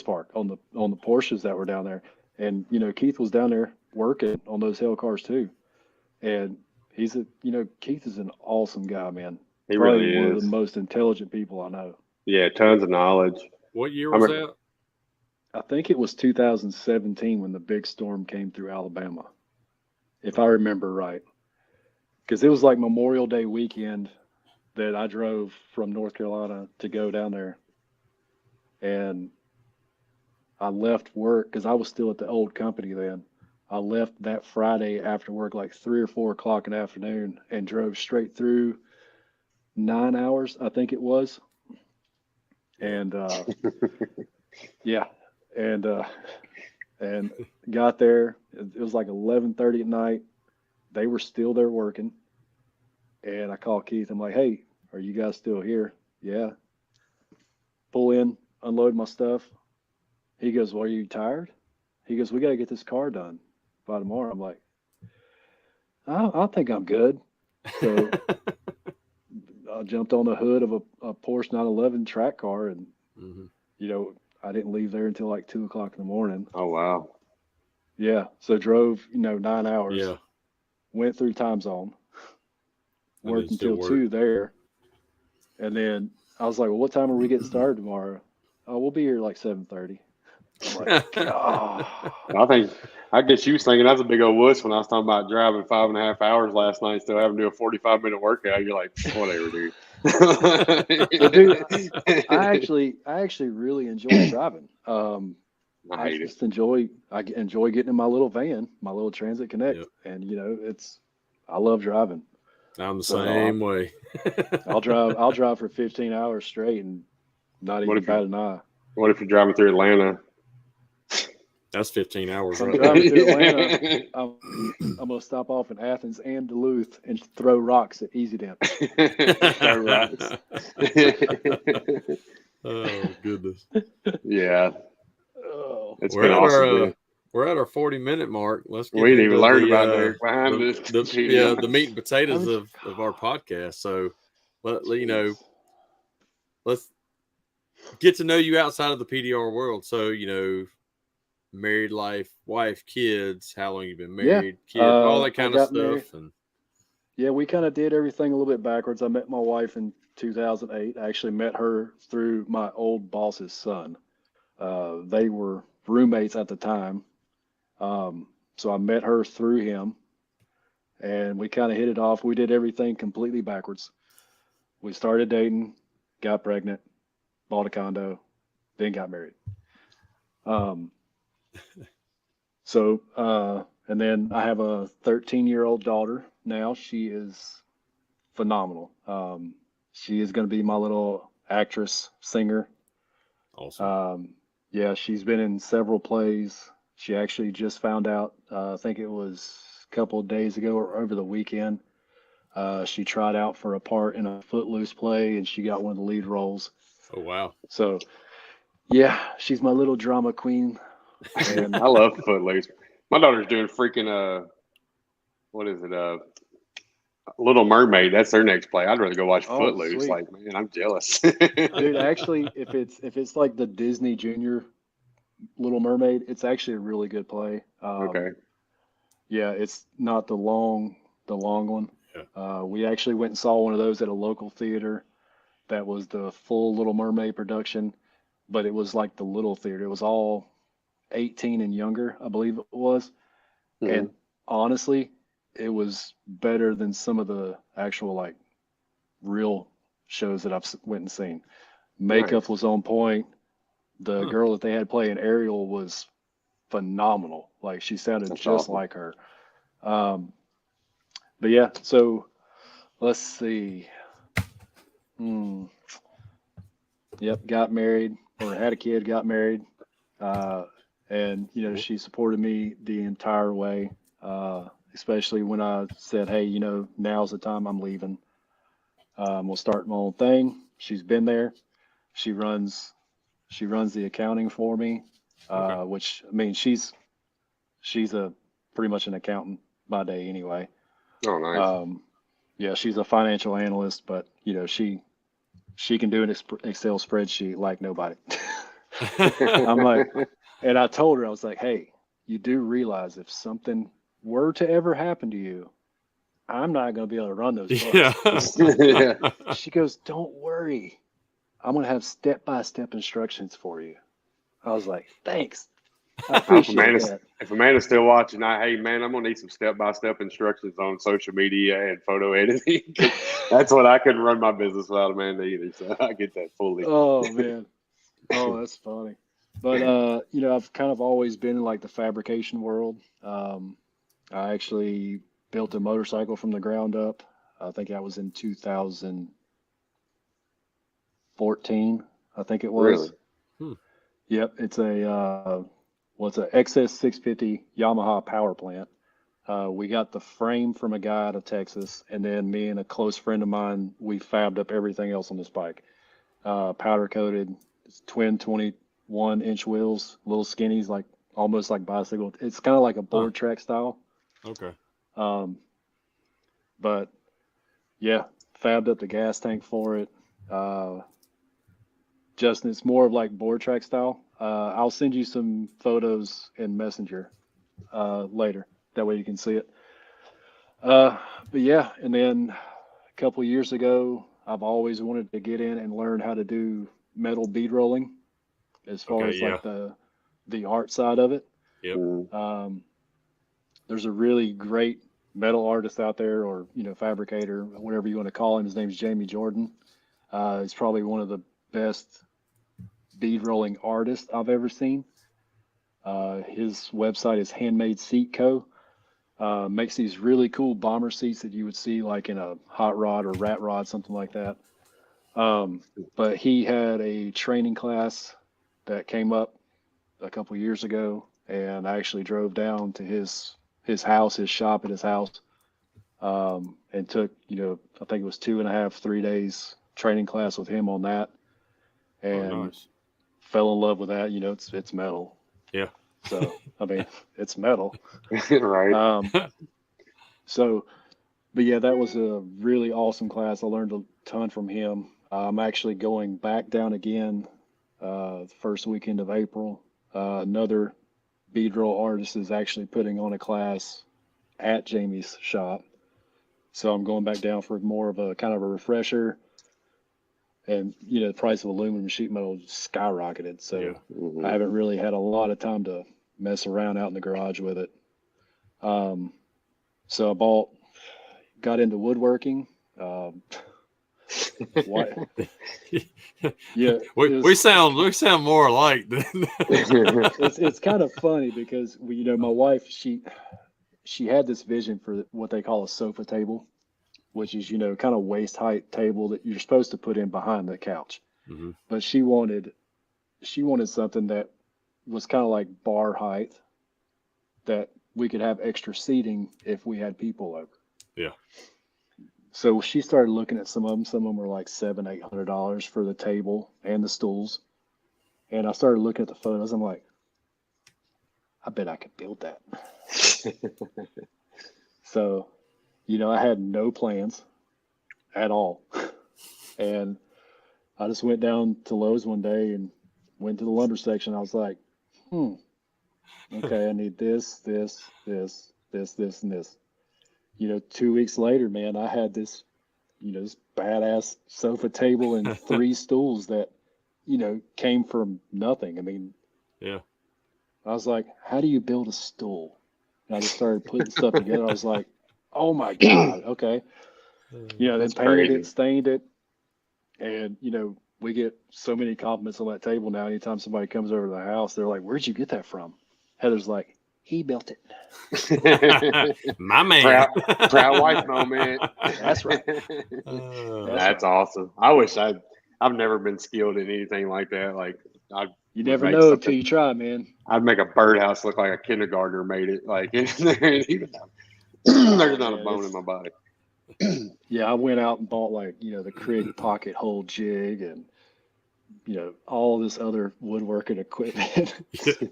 park on the Porsches that were down there. And Keith was down there working on those Hell cars too. And Keith is an awesome guy, man. He Probably really is one of the most intelligent people I know. Yeah, tons of knowledge. What year was that? I think it was 2017 when the big storm came through Alabama, if I remember right. Because it was like Memorial Day weekend that I drove from North Carolina to go down there. And I left work because I was still at the old company then. I left that Friday after work, like 3 or 4 o'clock in the afternoon, and drove straight through 9 hours, I think it was. And and got there. It was like 11:30 at night. They were still there working. And I called Keith. I'm like, hey, are you guys still here? Yeah. Pull in, unload my stuff. He goes, well, are you tired? He goes, we got to get this car done by tomorrow. I'm like, I think I'm good. So I jumped on the hood of a Porsche 911 track car, and, I didn't leave there until like 2 o'clock in the morning. Oh, wow. Yeah. So drove, 9 hours. Yeah. Went through time zone. Worked until 2 there. And then I was like, well, what time are we getting started tomorrow? Oh, we'll be here like 7:30. I'm like, God. I guess you was thinking that's a big old wuss when I was talking about driving 5.5 hours last night, still having to do a 45-minute workout. You're like, whatever, dude. Well, dude, I actually really enjoy driving. I enjoy getting in my little van, my little Transit Connect, and I love driving. I'm the same way. I'll drive for 15 hours straight and not even bat an eye. What if you're driving through Atlanta? That's 15 hours. I'm Right driving there. through Atlanta. I'm gonna stop off in Athens and Duluth and throw rocks at Easy Dance. Throw rocks. Oh goodness. Yeah, Oh, it's We're been at awesome, our man. we're at our 40-minute mark. Let's get We didn't even into learn about Derek behind the the the meat and potatoes I'm- of our podcast. So you know, jeez. let's get to know you outside of the PDR world. So, married life, wife, kids, how long you've been Yeah, married, kids, all that I kind of got married. stuff. And Yeah, we kind of did everything a little bit backwards. I met my wife in 2008. I actually met her through my old boss's son. They were roommates at the time. So I met her through him and we kind of hit it off. We did everything completely backwards. We started dating, got pregnant, bought a condo, then got married. Um, and then I have a 13-year-old daughter now. She is phenomenal. She is going to be my little actress, singer. awesome. Yeah, she's been in several plays. She actually just found out, I think it was a couple of days ago or over the weekend. She tried out for a part in a Footloose play and she got one of the lead roles. Oh wow. So, yeah, she's my little drama queen. And I love Footloose. My daughter's doing freaking what is it? Little Mermaid. That's their next play. I'd rather go watch oh, Footloose. sweet. Like, man, I'm jealous. Dude, actually, if it's like the Disney Junior Little Mermaid, it's actually a really good play. Okay. Yeah, it's not the long one. Yeah. We actually went and saw one of those at a local theater. That was the full Little Mermaid production, but it was like the little theater. It was all 18 and younger, I believe it was. Mhm. And honestly, it was better than some of the actual like real shows that I've went and seen. Makeup Nice. was on point. The Huh. girl that they had playing Ariel was phenomenal. Like she sounded That's just awesome. like her. Um, but yeah, so let's see. Hmm. Yep, got married or had a kid, got married. Uh, and she supported me the entire way. Especially when I said, "Hey, now's the time I'm leaving. We'll start my own thing." She's been there. She runs she runs the accounting for me, Okay. which I mean she's a pretty much an accountant by day anyway. Oh, nice. Yeah, she's a financial analyst, but she can do an Excel spreadsheet like nobody. I'm like, and I told her, I was like, hey, you do realize if something were to ever happen to you, I'm not going to be able to run those Yeah. books. Yeah. She goes, don't worry. I'm going to have step-by-step instructions for you. I was like, thanks. I appreciate that. If Amanda's still watching, hey man, I'm gonna need some step-by-step instructions on social media and photo editing. That's what I couldn't run my business without Amanda either. So I get that fully. Oh, man. Oh, that's funny. But, I've kind of always been in like the fabrication world. I actually built a motorcycle from the ground up. I think that was in 2014, I think it was. Really? Hmm. Yep, it's a XS 650 Yamaha power plant. We got the frame from a guy out of Texas, and then me and a close friend of mine, we fabbed up everything else on this bike. Powder coated, it's twin 21-inch wheels, little skinnies, like almost like bicycle. It's kind of like a board track style. Okay. Um, but yeah, fabbed up the gas tank for it. Justin, it's more of like board track style. I'll send you some photos in Messenger later. That way you can see it. But yeah, and then a couple years ago, I've always wanted to get in and learn how to do metal bead rolling as far Okay. as Yeah. like the art side of it. Yep. Um, there's a really great metal artist out there, or fabricator, whatever you want to call him. His name's Jamie Jordan. He's probably one of the best bead rolling artists I've ever seen. His website is Handmade Seat Co. Makes these really cool bomber seats that you would see like in a hot rod or rat rod, something like that. But he had a training class that came up a couple years ago, and I actually drove down to his house, his shop at his house, and took, I think it was 2.5, 3 days training class with him on that, and nice. fell in love with that. It's metal. Yeah. So, I mean, it's metal. Right. So, but yeah, that was a really awesome class. I learned a ton from him. I'm actually going back down again the first weekend of April. Another beadroll artist is actually putting on a class at Jamie's shop. So I'm going back down for more of a kind of a refresher. And, the price of aluminum sheet metal skyrocketed. So Yeah. I haven't really had a lot of time to mess around out in the garage with it. So I got into woodworking. What? Yeah, we sound more alike than it's kind of funny because my wife, she had this vision for what they call a sofa table, which is kind of waist height table that you're supposed to put in behind the couch. Mm-hmm. But she wanted something that was kind of like bar height, that we could have extra seating if we had people over. Yeah. So she started looking at some of them. Some of them were like $700-800 for the table and the stools. And I started looking at the photos. I'm like, I bet I could build that. So, I had no plans at all. And I just went down to Lowe's one day and went to the lumber section. I was like, okay, I need this, and this. 2 weeks later, man, I had this, this badass sofa table and 3 stools that, came from nothing. I mean, yeah. I was like, how do you build a stool? And I just started putting stuff together. I was like, oh my God, okay. Then painted it, stained it. And, we get so many compliments on that table now. Anytime somebody comes over to the house, they're like, where'd you get that from? Heather's like, he built it. My man. Proud wife moment. That's right. That's awesome. I wish I've never been skilled in anything like that. Like you never know until you try, man. I'd make a birdhouse look like a kindergartner made it. Like there's not a bone in my body. Yeah, I went out and bought the Crick pocket hole jig and all this other woodworking equipment.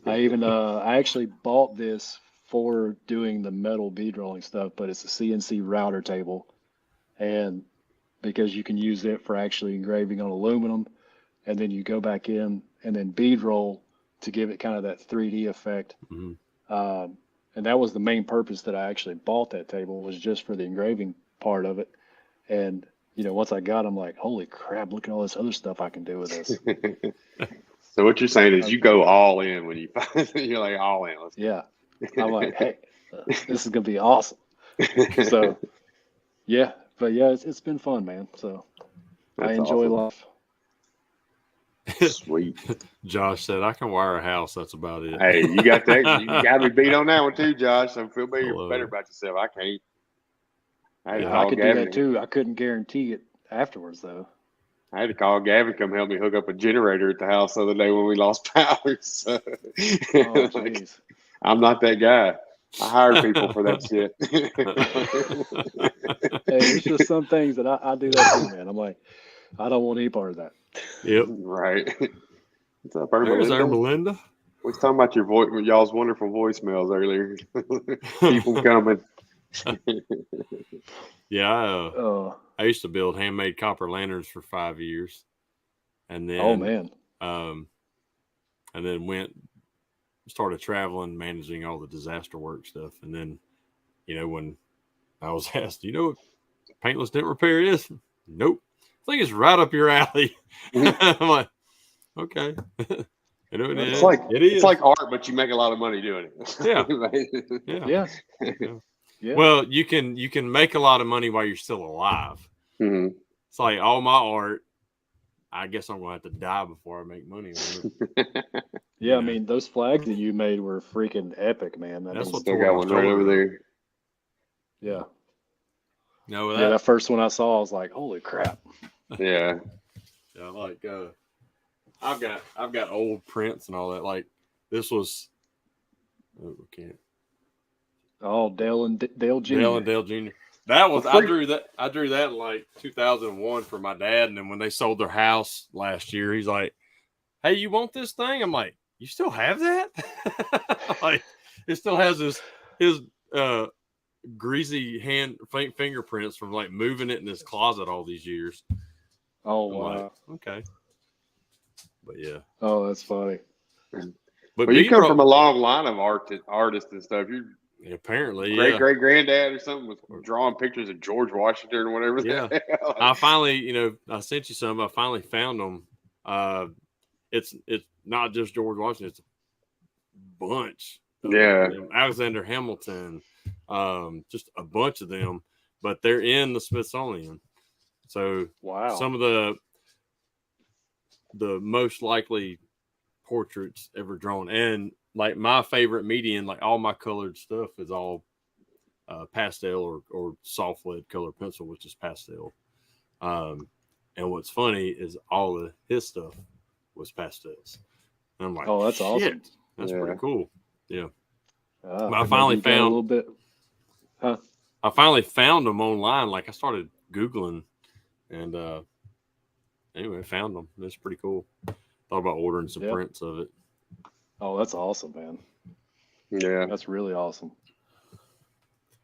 I actually bought this for doing the metal bead rolling stuff, but it's a CNC router table, and because you can use it for actually engraving on aluminum, and then you go back in and then bead roll to give it kind of that 3D effect. Mm-hmm. And that was the main purpose that I actually bought that table, was just for the engraving part of it. And once I got, I'm like, holy crap! Look at all this other stuff I can do with this. So what you're saying is you go all in when you find you're like all in. Yeah, I'm like, hey, this is gonna be awesome. So, yeah, but yeah, it's been fun, man. So I enjoy life. Sweet. Josh said, I can wire a house. That's about it. Hey, you got that? You got me beat on that one too, Josh. So feel better about yourself. I can't. I could do that too. I couldn't guarantee it afterwards, though. I had to call Gavin come help me hook up a generator at the house the other day when we lost power. So, I'm not that guy. I hired people for that shit. Hey, it's just some things that I do that too, man. I'm like, I don't want any part of that. Yep. Right. What's up, There's our Belinda. We was talking about y'all's wonderful voicemails earlier. Keep them coming. Yeah, I used to build handmade copper lanterns for 5 years, and then and then started traveling, managing all the disaster work stuff, and then when I was asked, what paintless dent repair is? Nope, I think it's right up your alley. I'm like, okay. It's like art, but you make a lot of money doing it. Yeah. Well, you can make a lot of money while you're still alive. Mm-hmm. It's like all my art. I guess I'm gonna have to die before I make money on it. Yeah, I mean those flags that you made were freaking epic, man. That's what still got one right over there. Yeah. No, that first one I saw, I was like, holy crap. Yeah. Yeah, like I've got old prints and all that. Like this was Oh, we can't. Oh, Dale Jr. Dale and Dale Jr. That was I drew that in like 2001 for my dad, and then when they sold their house last year, he's like, "Hey, you want this thing?" I'm like, "You still have that?" Like, it still has his greasy fingerprints from like moving it in his closet all these years. Oh, I'm wow. like, okay, but yeah. Oh, that's funny. But you come from a long line of artists and stuff. You apparently, great granddad or something was drawing pictures of George Washington or whatever. Yeah, I finally, I sent you some. I finally found them. It's not just George Washington; it's a bunch. Yeah, Alexander Hamilton, just a bunch of them. But they're in the Smithsonian. So wow, some of the most likely portraits ever drawn, and like my favorite medium, like all my colored stuff is all pastel or soft lead color pencil, which is pastel. And what's funny is all of his stuff was pastels. And I'm like, oh, that's shit, awesome. That's pretty cool. Yeah. I finally found a little bit. Huh? I finally found them online. Like I started Googling, and anyway, found them. That's pretty cool. Thought about ordering some prints of it. Oh, that's awesome, man. Yeah, that's really awesome.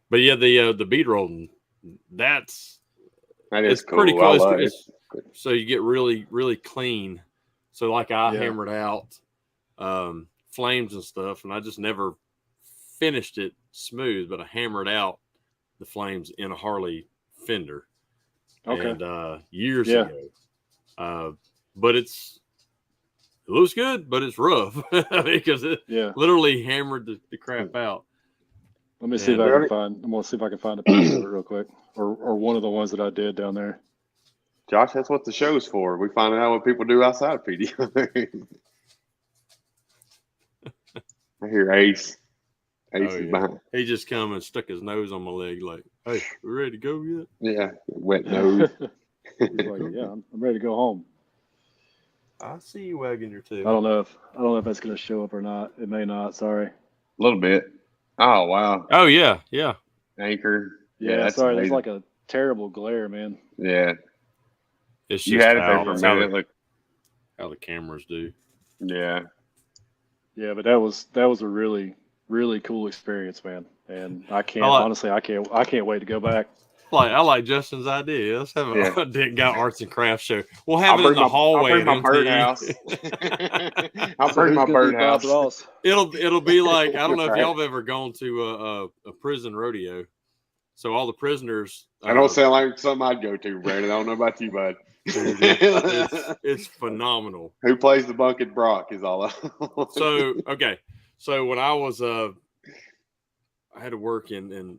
But yeah, the bead rolling, that is cool. Pretty cool. So you get really, really clean. So like I hammered out flames and stuff, and I just never finished it smooth, but I hammered out the flames in a Harley fender. Okay. And years ago. But it looks good, but it's rough because it literally hammered the crap out. Let me see if I can find. I'm gonna see if I can find a picture of it real quick, or one of the ones that I did down there. Josh, that's what the show's for. We find out what people do outside of PD. I hear Ace. Ace is behind. He just come and stuck his nose on my leg, like, "Hey, we ready to go yet?" Yeah, wet nose. He's like, "Yeah, I'm ready to go home." I see you wagging your tail. I don't know if that's gonna show up or not. It may not. Sorry. A little bit. Oh wow. Oh yeah. Anchor. Yeah, that's sorry. Amazing. There's like a terrible glare, man. Yeah. It's just you had it there for a minute. Look how the cameras do. Yeah. Yeah, but that was a really, really cool experience, man. And I can't wait to go back. I like Justin's idea. Let's have a Dick Got Arts and Crafts show. We'll have it in the hallway. I'll bring my birdhouse. I'll bring my birdhouse. It'll be like, I don't know if y'all have ever gone to a prison rodeo. So all the prisoners. I don't sound like something I'd go to, Brandon. I don't know about you, bud. Dude, it's phenomenal. Who plays the bucket Brock is all. So when I was I had to work in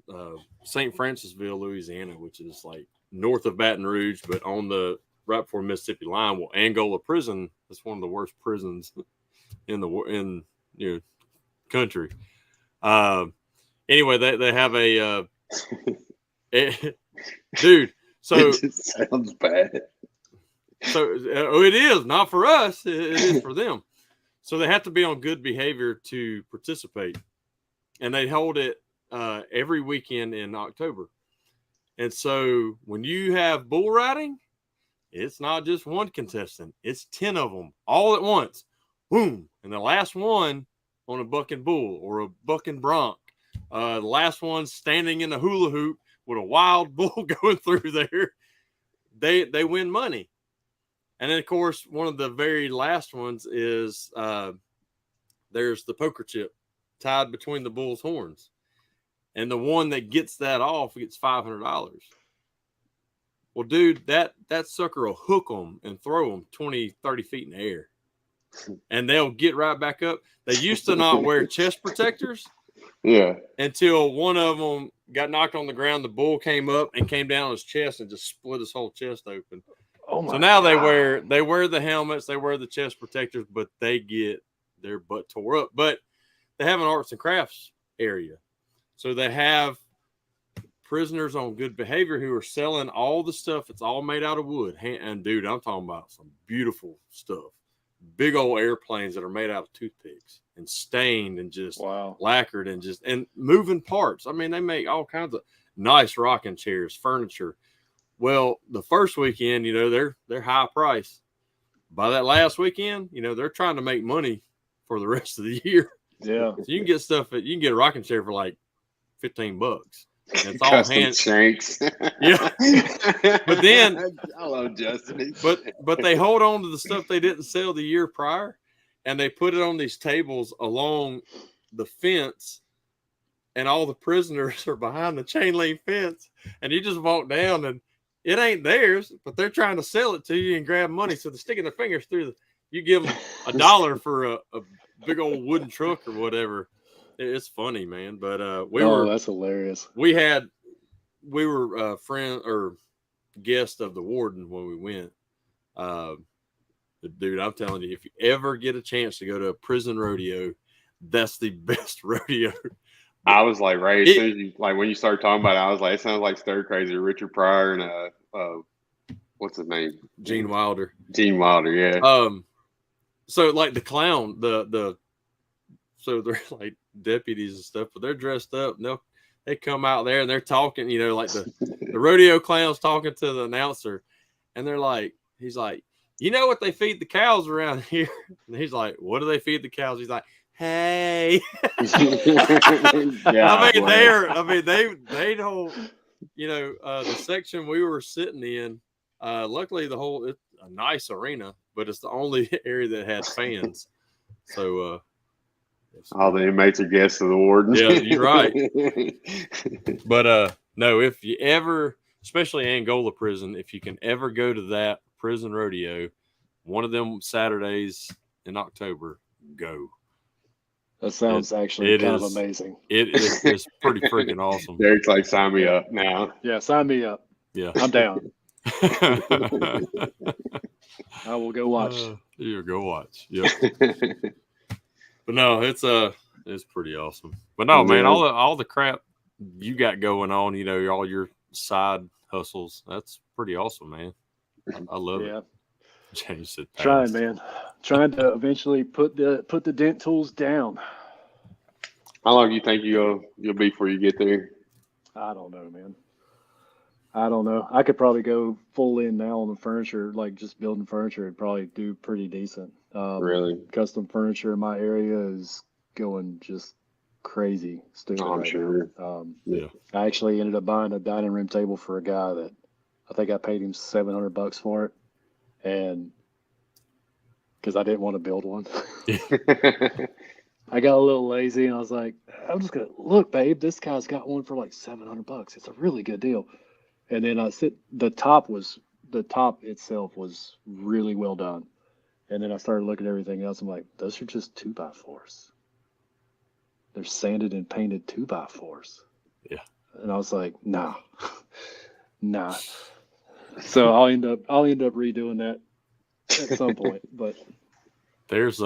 St. Francisville, Louisiana, which is like north of Baton Rouge, but on the right before Mississippi line. Well, Angola prison is one of the worst prisons in the country. Anyway, they have a dude. So it just sounds bad. So it is not for us; it is for them. So they have to be on good behavior to participate, and they hold it every weekend in October. And so when you have bull riding, it's not just one contestant; it's 10 of them all at once. Boom! And the last one on a bucking bull or a bucking bronc. The last one standing in a hula hoop with a wild bull going through there. They win money. And then, of course, one of the very last ones is there's the poker chip tied between the bull's horns. And the one that gets that off gets $500. Well, dude, that sucker will hook them and throw them 20, 30 feet in the air. And they'll get right back up. They used to not wear chest protectors. Yeah. Until one of them got knocked on the ground. The bull came up and came down on his chest and just split his whole chest open. Oh my! So now they wear the helmets, they wear the chest protectors, but they get their butt tore up. But they have an arts and crafts area, so they have prisoners on good behavior who are selling all the stuff. It's all made out of wood. And dude, I'm talking about some beautiful stuff, big old airplanes that are made out of toothpicks and stained and just lacquered and moving parts. I mean, they make all kinds of nice rocking chairs, furniture. Well, the first weekend, they're high price. By that last weekend, they're trying to make money for the rest of the year. Yeah. So you can get you can get a rocking chair for like $15. And it's all Custom shanks. Yeah. But then I love Justin. But they hold on to the stuff they didn't sell the year prior, and they put it on these tables along the fence, and all the prisoners are behind the chain link fence, and you just walk down and it ain't theirs, but they're trying to sell it to you and grab money. So they're sticking their fingers through you give them $1 for a big old wooden truck or whatever. It's funny, man. But that's hilarious. We were friend or guest of the warden when we went. Dude, I'm telling you, if you ever get a chance to go to a prison rodeo, that's the best rodeo. I was like, right as soon as you when you started talking about it, I was like, it sounds like Stir Crazy, Richard Pryor, and what's his name? Gene Wilder. Gene Wilder, yeah. So like the clown, so they're like deputies and stuff, but they're dressed up and they come out there and they're talking, like the rodeo clown's talking to the announcer, and he's like, you know what they feed the cows around here? And he's like, what do they feed the cows? He's like, hey. Yeah, they don't, the section we were sitting in, luckily it's a nice arena, but it's the only area that had fans. So, all the inmates are guests of the warden. Yeah, you're right. But no, if you ever, especially Angola prison, if you can ever go to that prison rodeo, one of them Saturdays in October, go. That sounds actually kind of amazing. It's pretty freaking awesome. Derek's like, sign me up now. Yeah, sign me up. Yeah, I'm down. I will go watch. You'll go watch. Yep. But no, it's pretty awesome. But no, man, all the crap you got going on, all your side hustles, that's pretty awesome, man. I love it. Change it. Trying, man. Trying to eventually put the dent tools down. How long do you think you'll be before you get there? I don't know, man. I don't know. I could probably go full in now on the furniture, like just building furniture, and probably do pretty decent. Really? Custom furniture in my area is going just crazy stupid. I'm right sure. now. Yeah. I actually ended up buying a dining room table for a guy that I think I paid him $700 for it, and because I didn't want to build one. I got a little lazy, and I was like, I'm just gonna look, babe. This guy's got one for like $700. It's a really good deal. And then the top itself was really well done. And then I started looking at everything else. I'm like, those are just 2x4s. They're sanded and painted 2x4s. Yeah. And I was like, nah. So I'll end up redoing that at some point. But there's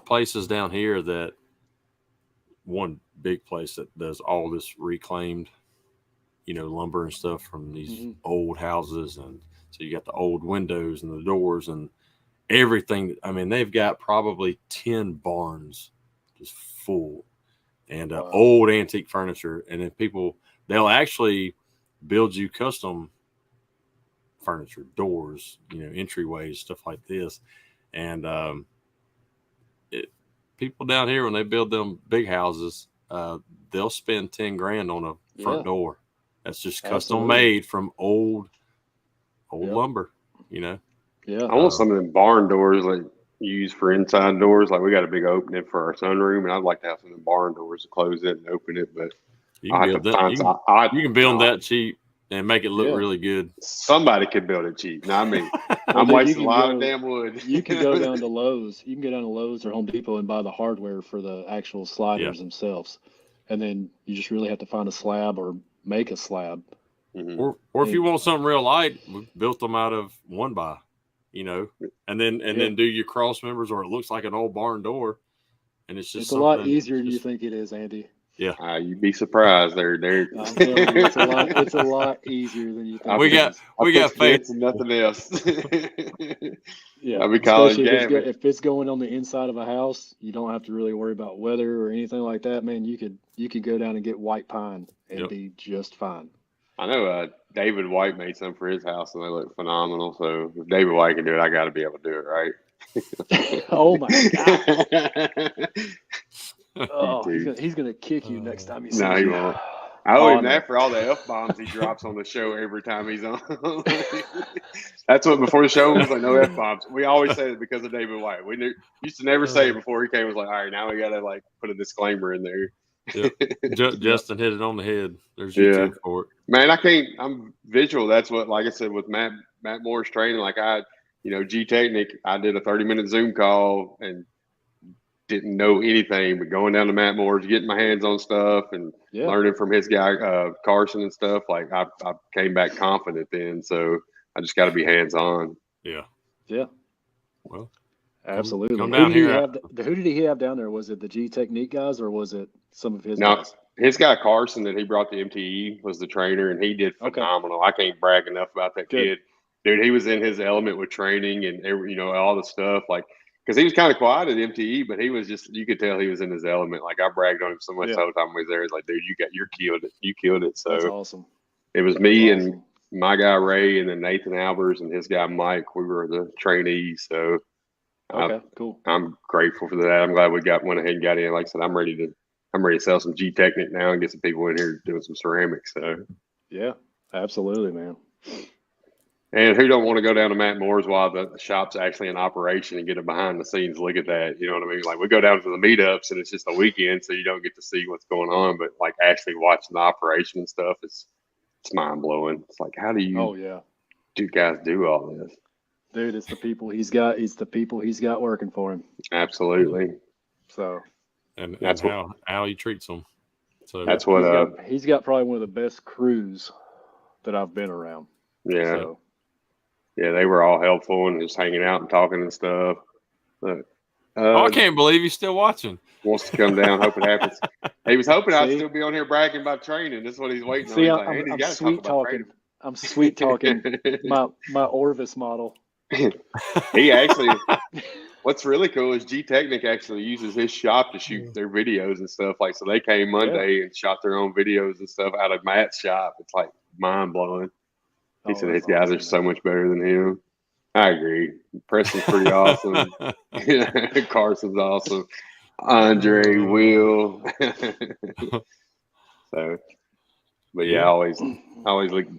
places down here that one big place that does all this reclaimed, lumber and stuff from these old houses. And so you got the old windows and the doors and everything. I mean, they've got probably 10 barns just full and old antique furniture. And then they'll actually build you custom furniture, doors, entryways, stuff like this. And people down here, when they build them big houses, they'll spend $10,000 on a front door. That's just custom made from old lumber, Yeah. I want some of them barn doors like you use for inside doors. Like we got a big opening for our sunroom, and I'd like to have some of them barn doors to close it and open it. But you can build them that cheap and make it look really good. Somebody could build it cheap, not me. I'm wasting a lot of damn wood. You can go down to Lowe's. You can go down to Lowe's or Home Depot and buy the hardware for the actual sliders themselves. And then you just really have to find a slab or make a slab. Mm-hmm. Or if you want something real light, we built them out of 1x, and then do your cross members, or it looks like an old barn door. And it's just a lot easier than you think it is, Andy. Yeah. You'd be surprised there, Derek. I'm telling you, it's a lot easier than you think. We got fix faith. vents and nothing else. Yeah, I'll be calling especially Gavin. if it's going on the inside of a house, you don't have to really worry about weather or anything like that, man. You could go down and get white pine and be just fine. I know David White made some for his house, and they look phenomenal. So if David White can do it, I got to be able to do it, right? Oh my God! Oh, he's gonna kick you next time you see him. No, he won't. I owe him that for all the F-bombs he drops on the show every time he's on. That's what before the show was like, no F-bombs. We always say it because of David White. We used to never say it before he came. It was like, all right, now we got to like put a disclaimer in there. Justin hit it on the head. There's YouTube for it. Man, I'm visual. That's what, like I said, with Matt Moore's training, like G-Technic, I did a 30-minute Zoom call and didn't know anything, but going down to Matt Moore's, getting my hands on stuff and learning from his guy, Carson and stuff. Like I came back confident then. So I just got to be hands on. Yeah. Yeah. Well, absolutely. Come down here. Who did he have down there? Was it the G-Technique guys or was it some of his guys? His guy Carson that he brought to MTE was the trainer, and he did phenomenal. I can't brag enough about that kid. Dude, he was in his element with training and all the stuff. Like, because he was kind of quiet at MTE, but he was you could tell he was in his element. Like, I bragged on him so much the whole time he was there. It's like, dude, you killed it. You killed it. So that's awesome. It was me and my guy Ray, and then Nathan Albers and his guy Mike. We were the trainees. So cool. I'm grateful for that. I'm glad we went ahead and got in. Like I said, I'm ready to sell some G-Technic now and get some people in here doing some ceramics. So yeah, absolutely, man. And who don't want to go down to Matt Moore's while the shop's actually in operation and get a behind the scenes look at that? You know what I mean? Like, we go down to the meetups and it's just a weekend, so you don't get to see what's going on. But like actually watching the operation and stuff, it's mind blowing. It's like, how do you do guys do all this? Dude, it's the people he's got. It's the people he's got working for him. Absolutely. So, and that's how he treats them. So that's what he's got probably one of the best crews that I've been around. Yeah. So. Yeah, they were all helpful and just hanging out and talking and stuff. But, I can't believe he's still watching. Wants to come down. Hope it happens. He was hoping I'd still be on here bragging about training. This is what he's waiting on. I'm sweet talking. I'm sweet talking my Orvis model. He actually, what's really cool is G-Technic actually uses his shop to shoot their videos and stuff. Like, so they came Monday and shot their own videos and stuff out of Matt's shop. It's like mind blowing. He said his guys are so much better than him. I agree. Preston's pretty awesome. Carson's awesome. Andre, Will. So, but yeah, I always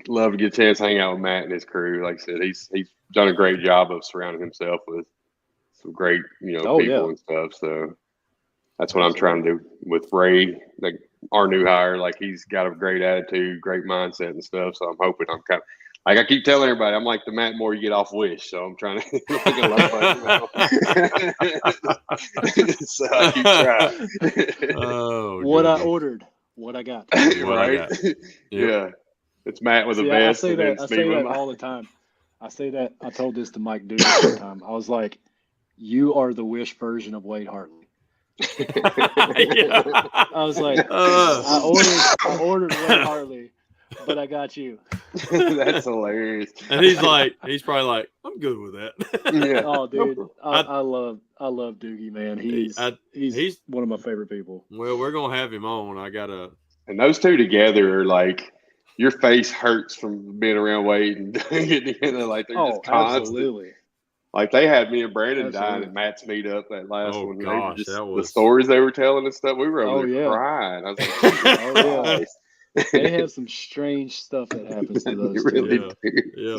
love to get a chance to hang out with Matt and his crew. Like I said, he's done a great job of surrounding himself with some great, people and stuff. So that's what I'm trying to do with Ray, like our new hire. Like, he's got a great attitude, great mindset and stuff. So I'm hoping I'm kind of, like I keep telling everybody, I'm like the Matt Moore you get off Wish. So I'm trying to so I keep trying. What I ordered, what I got. Right? Yeah. It's Matt with a vest. I say that all the time. I say that. I told this to Mike Duke all the time. I was like, you are the Wish version of Wade Hartley. I was like, I ordered Wade Hartley, but I got you. That's hilarious. And he's probably like, I'm good with that. Yeah. Oh, dude, I love Doogie, man. He's one of my favorite people. Well, we're gonna have him on. And those two together are like, your face hurts from being around Wade and getting together. Like, they're just constant. Absolutely. Like, they had me and Brandon dying at Matt's meetup, that last one. Gosh, the stories they were telling and stuff. We were over there crying. I was like, they have some strange stuff that happens to those two. Really do. Yeah.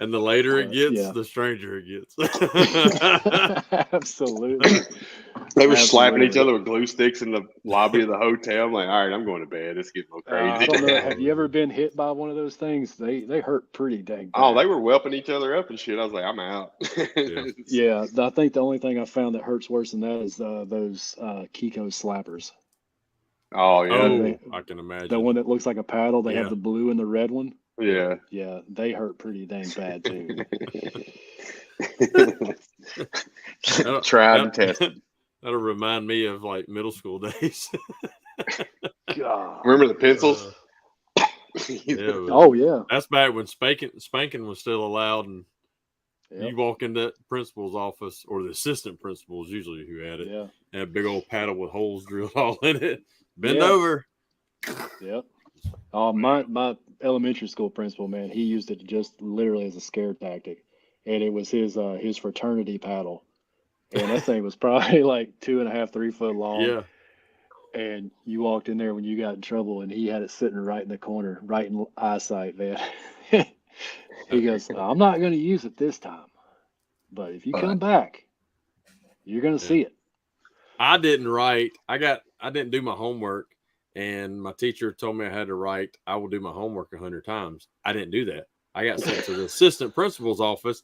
And the later it gets, the stranger it gets. Absolutely. They were slapping each other with glue sticks in the lobby of the hotel. I'm like, all right, I'm going to bed. It's getting a little crazy. I don't know. Have you ever been hit by one of those things? They hurt pretty dang bad. Oh, they were whelping each other up and shit. I was like, I'm out. Yeah, I think the only thing I found that hurts worse than that is those Kiko slappers. Oh, yeah. I can imagine. The one that looks like a paddle. They have the blue and the red one. Yeah. Yeah, they hurt pretty dang bad, too. Tried and tested. That'll remind me of like middle school days. Remember the pencils? Oh yeah. That's back when spanking was still allowed, and you walk in that principal's office, or the assistant principal is usually who had it. Yeah. And a big old paddle with holes drilled all in it. Bend over. Yep. Oh, my elementary school principal, man, he used it just literally as a scare tactic, and it was his fraternity paddle, and that thing was probably like 2.5, 3 foot long. Yeah. And you walked in there when you got in trouble, and he had it sitting right in the corner, right in eyesight, man. He goes, I'm not going to use it this time, but if you come back, you're going to see it. I didn't write. I didn't do my homework, and my teacher told me I had to write, I will do my homework 100 times. I didn't do that. I got sent to the assistant principal's office.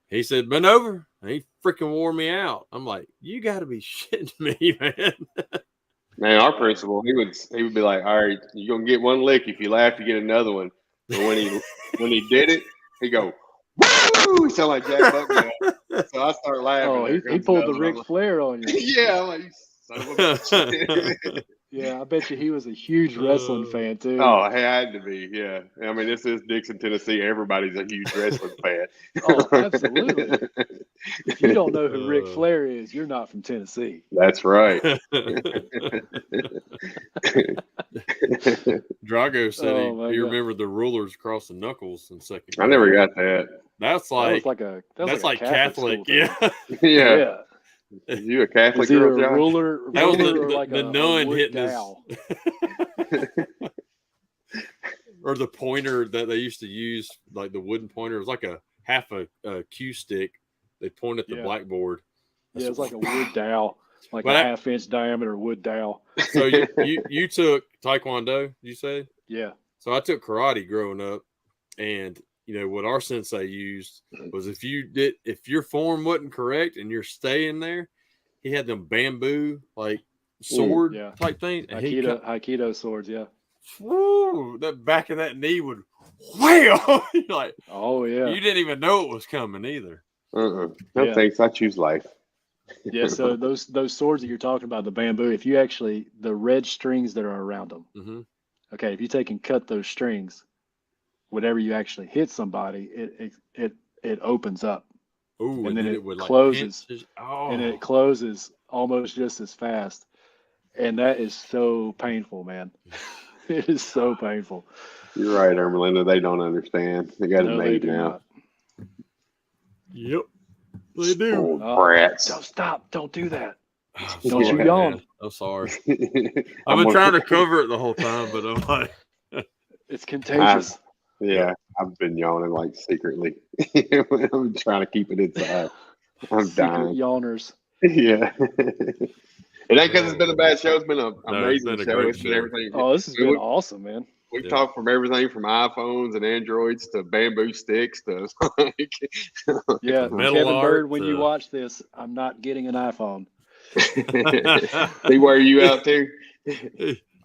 He said, bend over. And he freaking wore me out. I'm like, you got to be shitting me, man. Man, our principal, he would be like, all right, you're going to get one lick. If you laugh, you get another one. But when he did it, he go, woo! He sounded like Jack Bucknell. So I start laughing. Oh, he pulled the Ric Flair on you. Yeah, I'm like, you son of a bitch. Yeah, I bet you he was a huge wrestling fan too. Oh, he had to be, yeah. I mean, this is Dixon, Tennessee. Everybody's a huge wrestling fan. Oh, absolutely. If you don't know who Ric Flair is, you're not from Tennessee. That's right. Drago said he God. remembered the rulers across the knuckles in second grade. I never got that. That's like Catholic. Yeah. Yeah. Is you a Catholic girl, Josh? Ruler That was or like the a nun wood hitting dowel? Or the pointer that they used to use, like the wooden pointer. It was like a half a cue stick. They point at the blackboard. Yeah, it was like a wood dowel, like a half-inch diameter wood dowel. So you took Taekwondo, did you say? Yeah. So I took karate growing up, and you know what our sensei used was if your form wasn't correct and you're staying there, he had them bamboo like sword type things. And Aikido swords, yeah. Woo, that back of that knee would whale. Like, oh yeah. You didn't even know it was coming either. No thanks. I choose life. Yeah, so those swords that you're talking about, the bamboo, if you actually the red strings that are around them. Mm-hmm. Okay, if you take and cut those strings, whenever you actually hit somebody, it opens up. Ooh, and then it would closes. Like and it closes almost just as fast. And that is so painful, man. It is so painful. You're right, Ermelinda. They don't understand. They got it made now. Not. Yep, they do. Brats. Don't stop. Don't do that. Don't you yawn. Man. I'm sorry. I've been trying to cover it the whole time, but I'm like, it's contagious. I've been yawning like secretly. I'm trying to keep it inside. I'm dying. Yawners. Yeah. It ain't because it's been a bad show. It's been an amazing show. It's been everything. Oh, this has been awesome, man. We've talked from everything from iPhones and Androids to bamboo sticks to Kevin art, Bird, when you watch this, I'm not getting an iPhone. They wear you out too.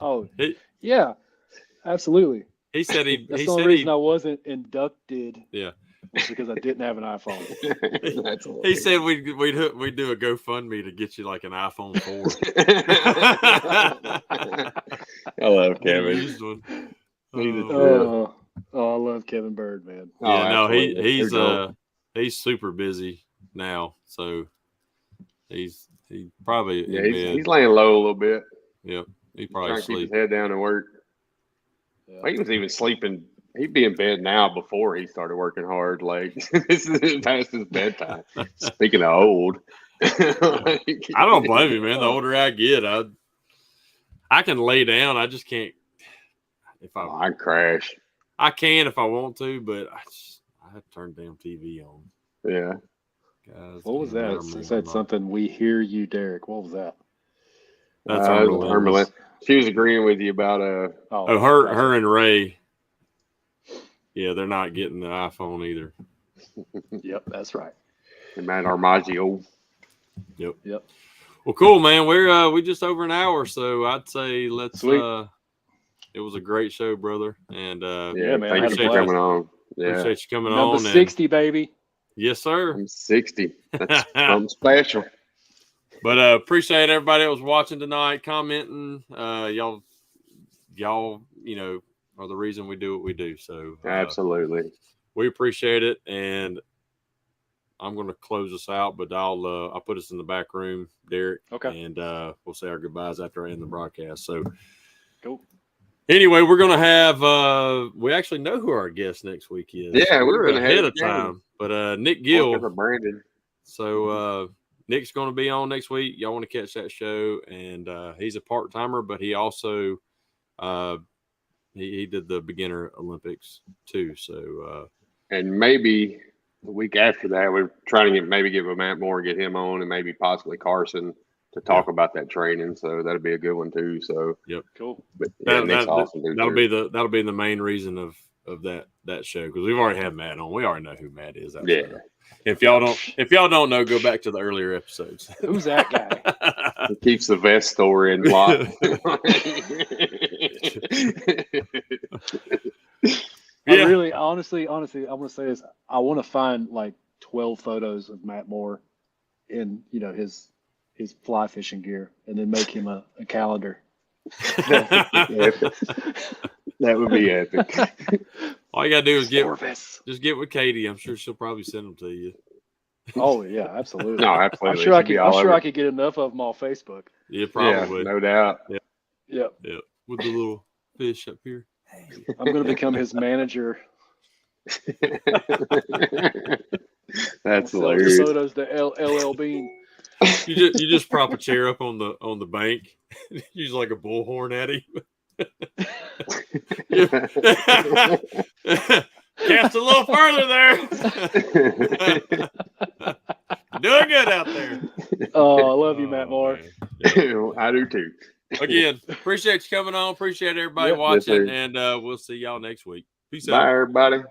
Oh, yeah, absolutely. He said That's the only reason I wasn't inducted. Yeah. Because I didn't have an iPhone. He said we'd do a GoFundMe to get you like an iPhone 4. I love Kevin. I love Kevin Bird, man. Yeah, he's super busy now, so he probably he's laying low a little bit. Yep, he probably trying to keep his head down and work. Yeah. He was even sleeping. He'd be in bed now before he started working hard. Like, this is past his bedtime. Speaking of old. I don't blame you, man. The older I get, I can lay down. I just can't. I crash. I can if I want to, but I have to turn damn TV on. Yeah. Guys, what was that? It said something. We hear you, Derek. What was that? That's Ermelinda. She was agreeing with you about her and Ray. Yeah, they're not getting the iPhone either. Yep, that's right. And Matt Armaggio. Yep. Well, cool, man. We just over an hour, so I'd say let's. Sweet. It was a great show, brother, and man. Thanks for coming on. Yeah. Appreciate you coming on. Number 60, baby. Yes, sir. I'm 60. That's something special. But appreciate everybody that was watching tonight, commenting. Y'all, are the reason we do what we do. So absolutely, we appreciate it. And I'm going to close us out, but I'll put us in the back room, Derek. Okay. And we'll say our goodbyes after I end the broadcast. So cool. Anyway, we're going to have we actually know who our guest next week is. Yeah, we're ahead of time. But Nick Gill. Brandon. So Nick's going to be on next week. Y'all want to catch that show. And he's a part-timer, but he also he did the beginner Olympics too. So and maybe the week after that, we're trying to get with Matt Moore, get him on, and maybe possibly Carson to talk about that training. So that'll be a good one too. So yep, cool. But yeah, Nick's awesome. That'll be the main reason of that show, because we've already had Matt on. We already know who Matt is. Yeah. If y'all don't know, go back to the earlier episodes. Who's that guy? He keeps the vest story in lock. I really, honestly, I want to say this. I want to find like 12 photos of Matt Moore in, his fly fishing gear, and then make him a calendar. That would be epic. All you gotta do is get with Katie. I'm sure she'll probably send them to you. Oh yeah, absolutely. No, absolutely. I'm sure I could get enough of them on Facebook. Yeah, probably. Yeah, no doubt. Yep. With the little fish up here. I'm going to become his manager. That's hilarious. Photos to LL Bean. You just prop a chair up on the bank, use like a bullhorn at him. Cast a little further there. Doing good out there. Oh, I love you, Matt Moore. I do too. Again, appreciate you coming on. Appreciate everybody watching, and we'll see y'all next week. Peace out. Bye, everybody.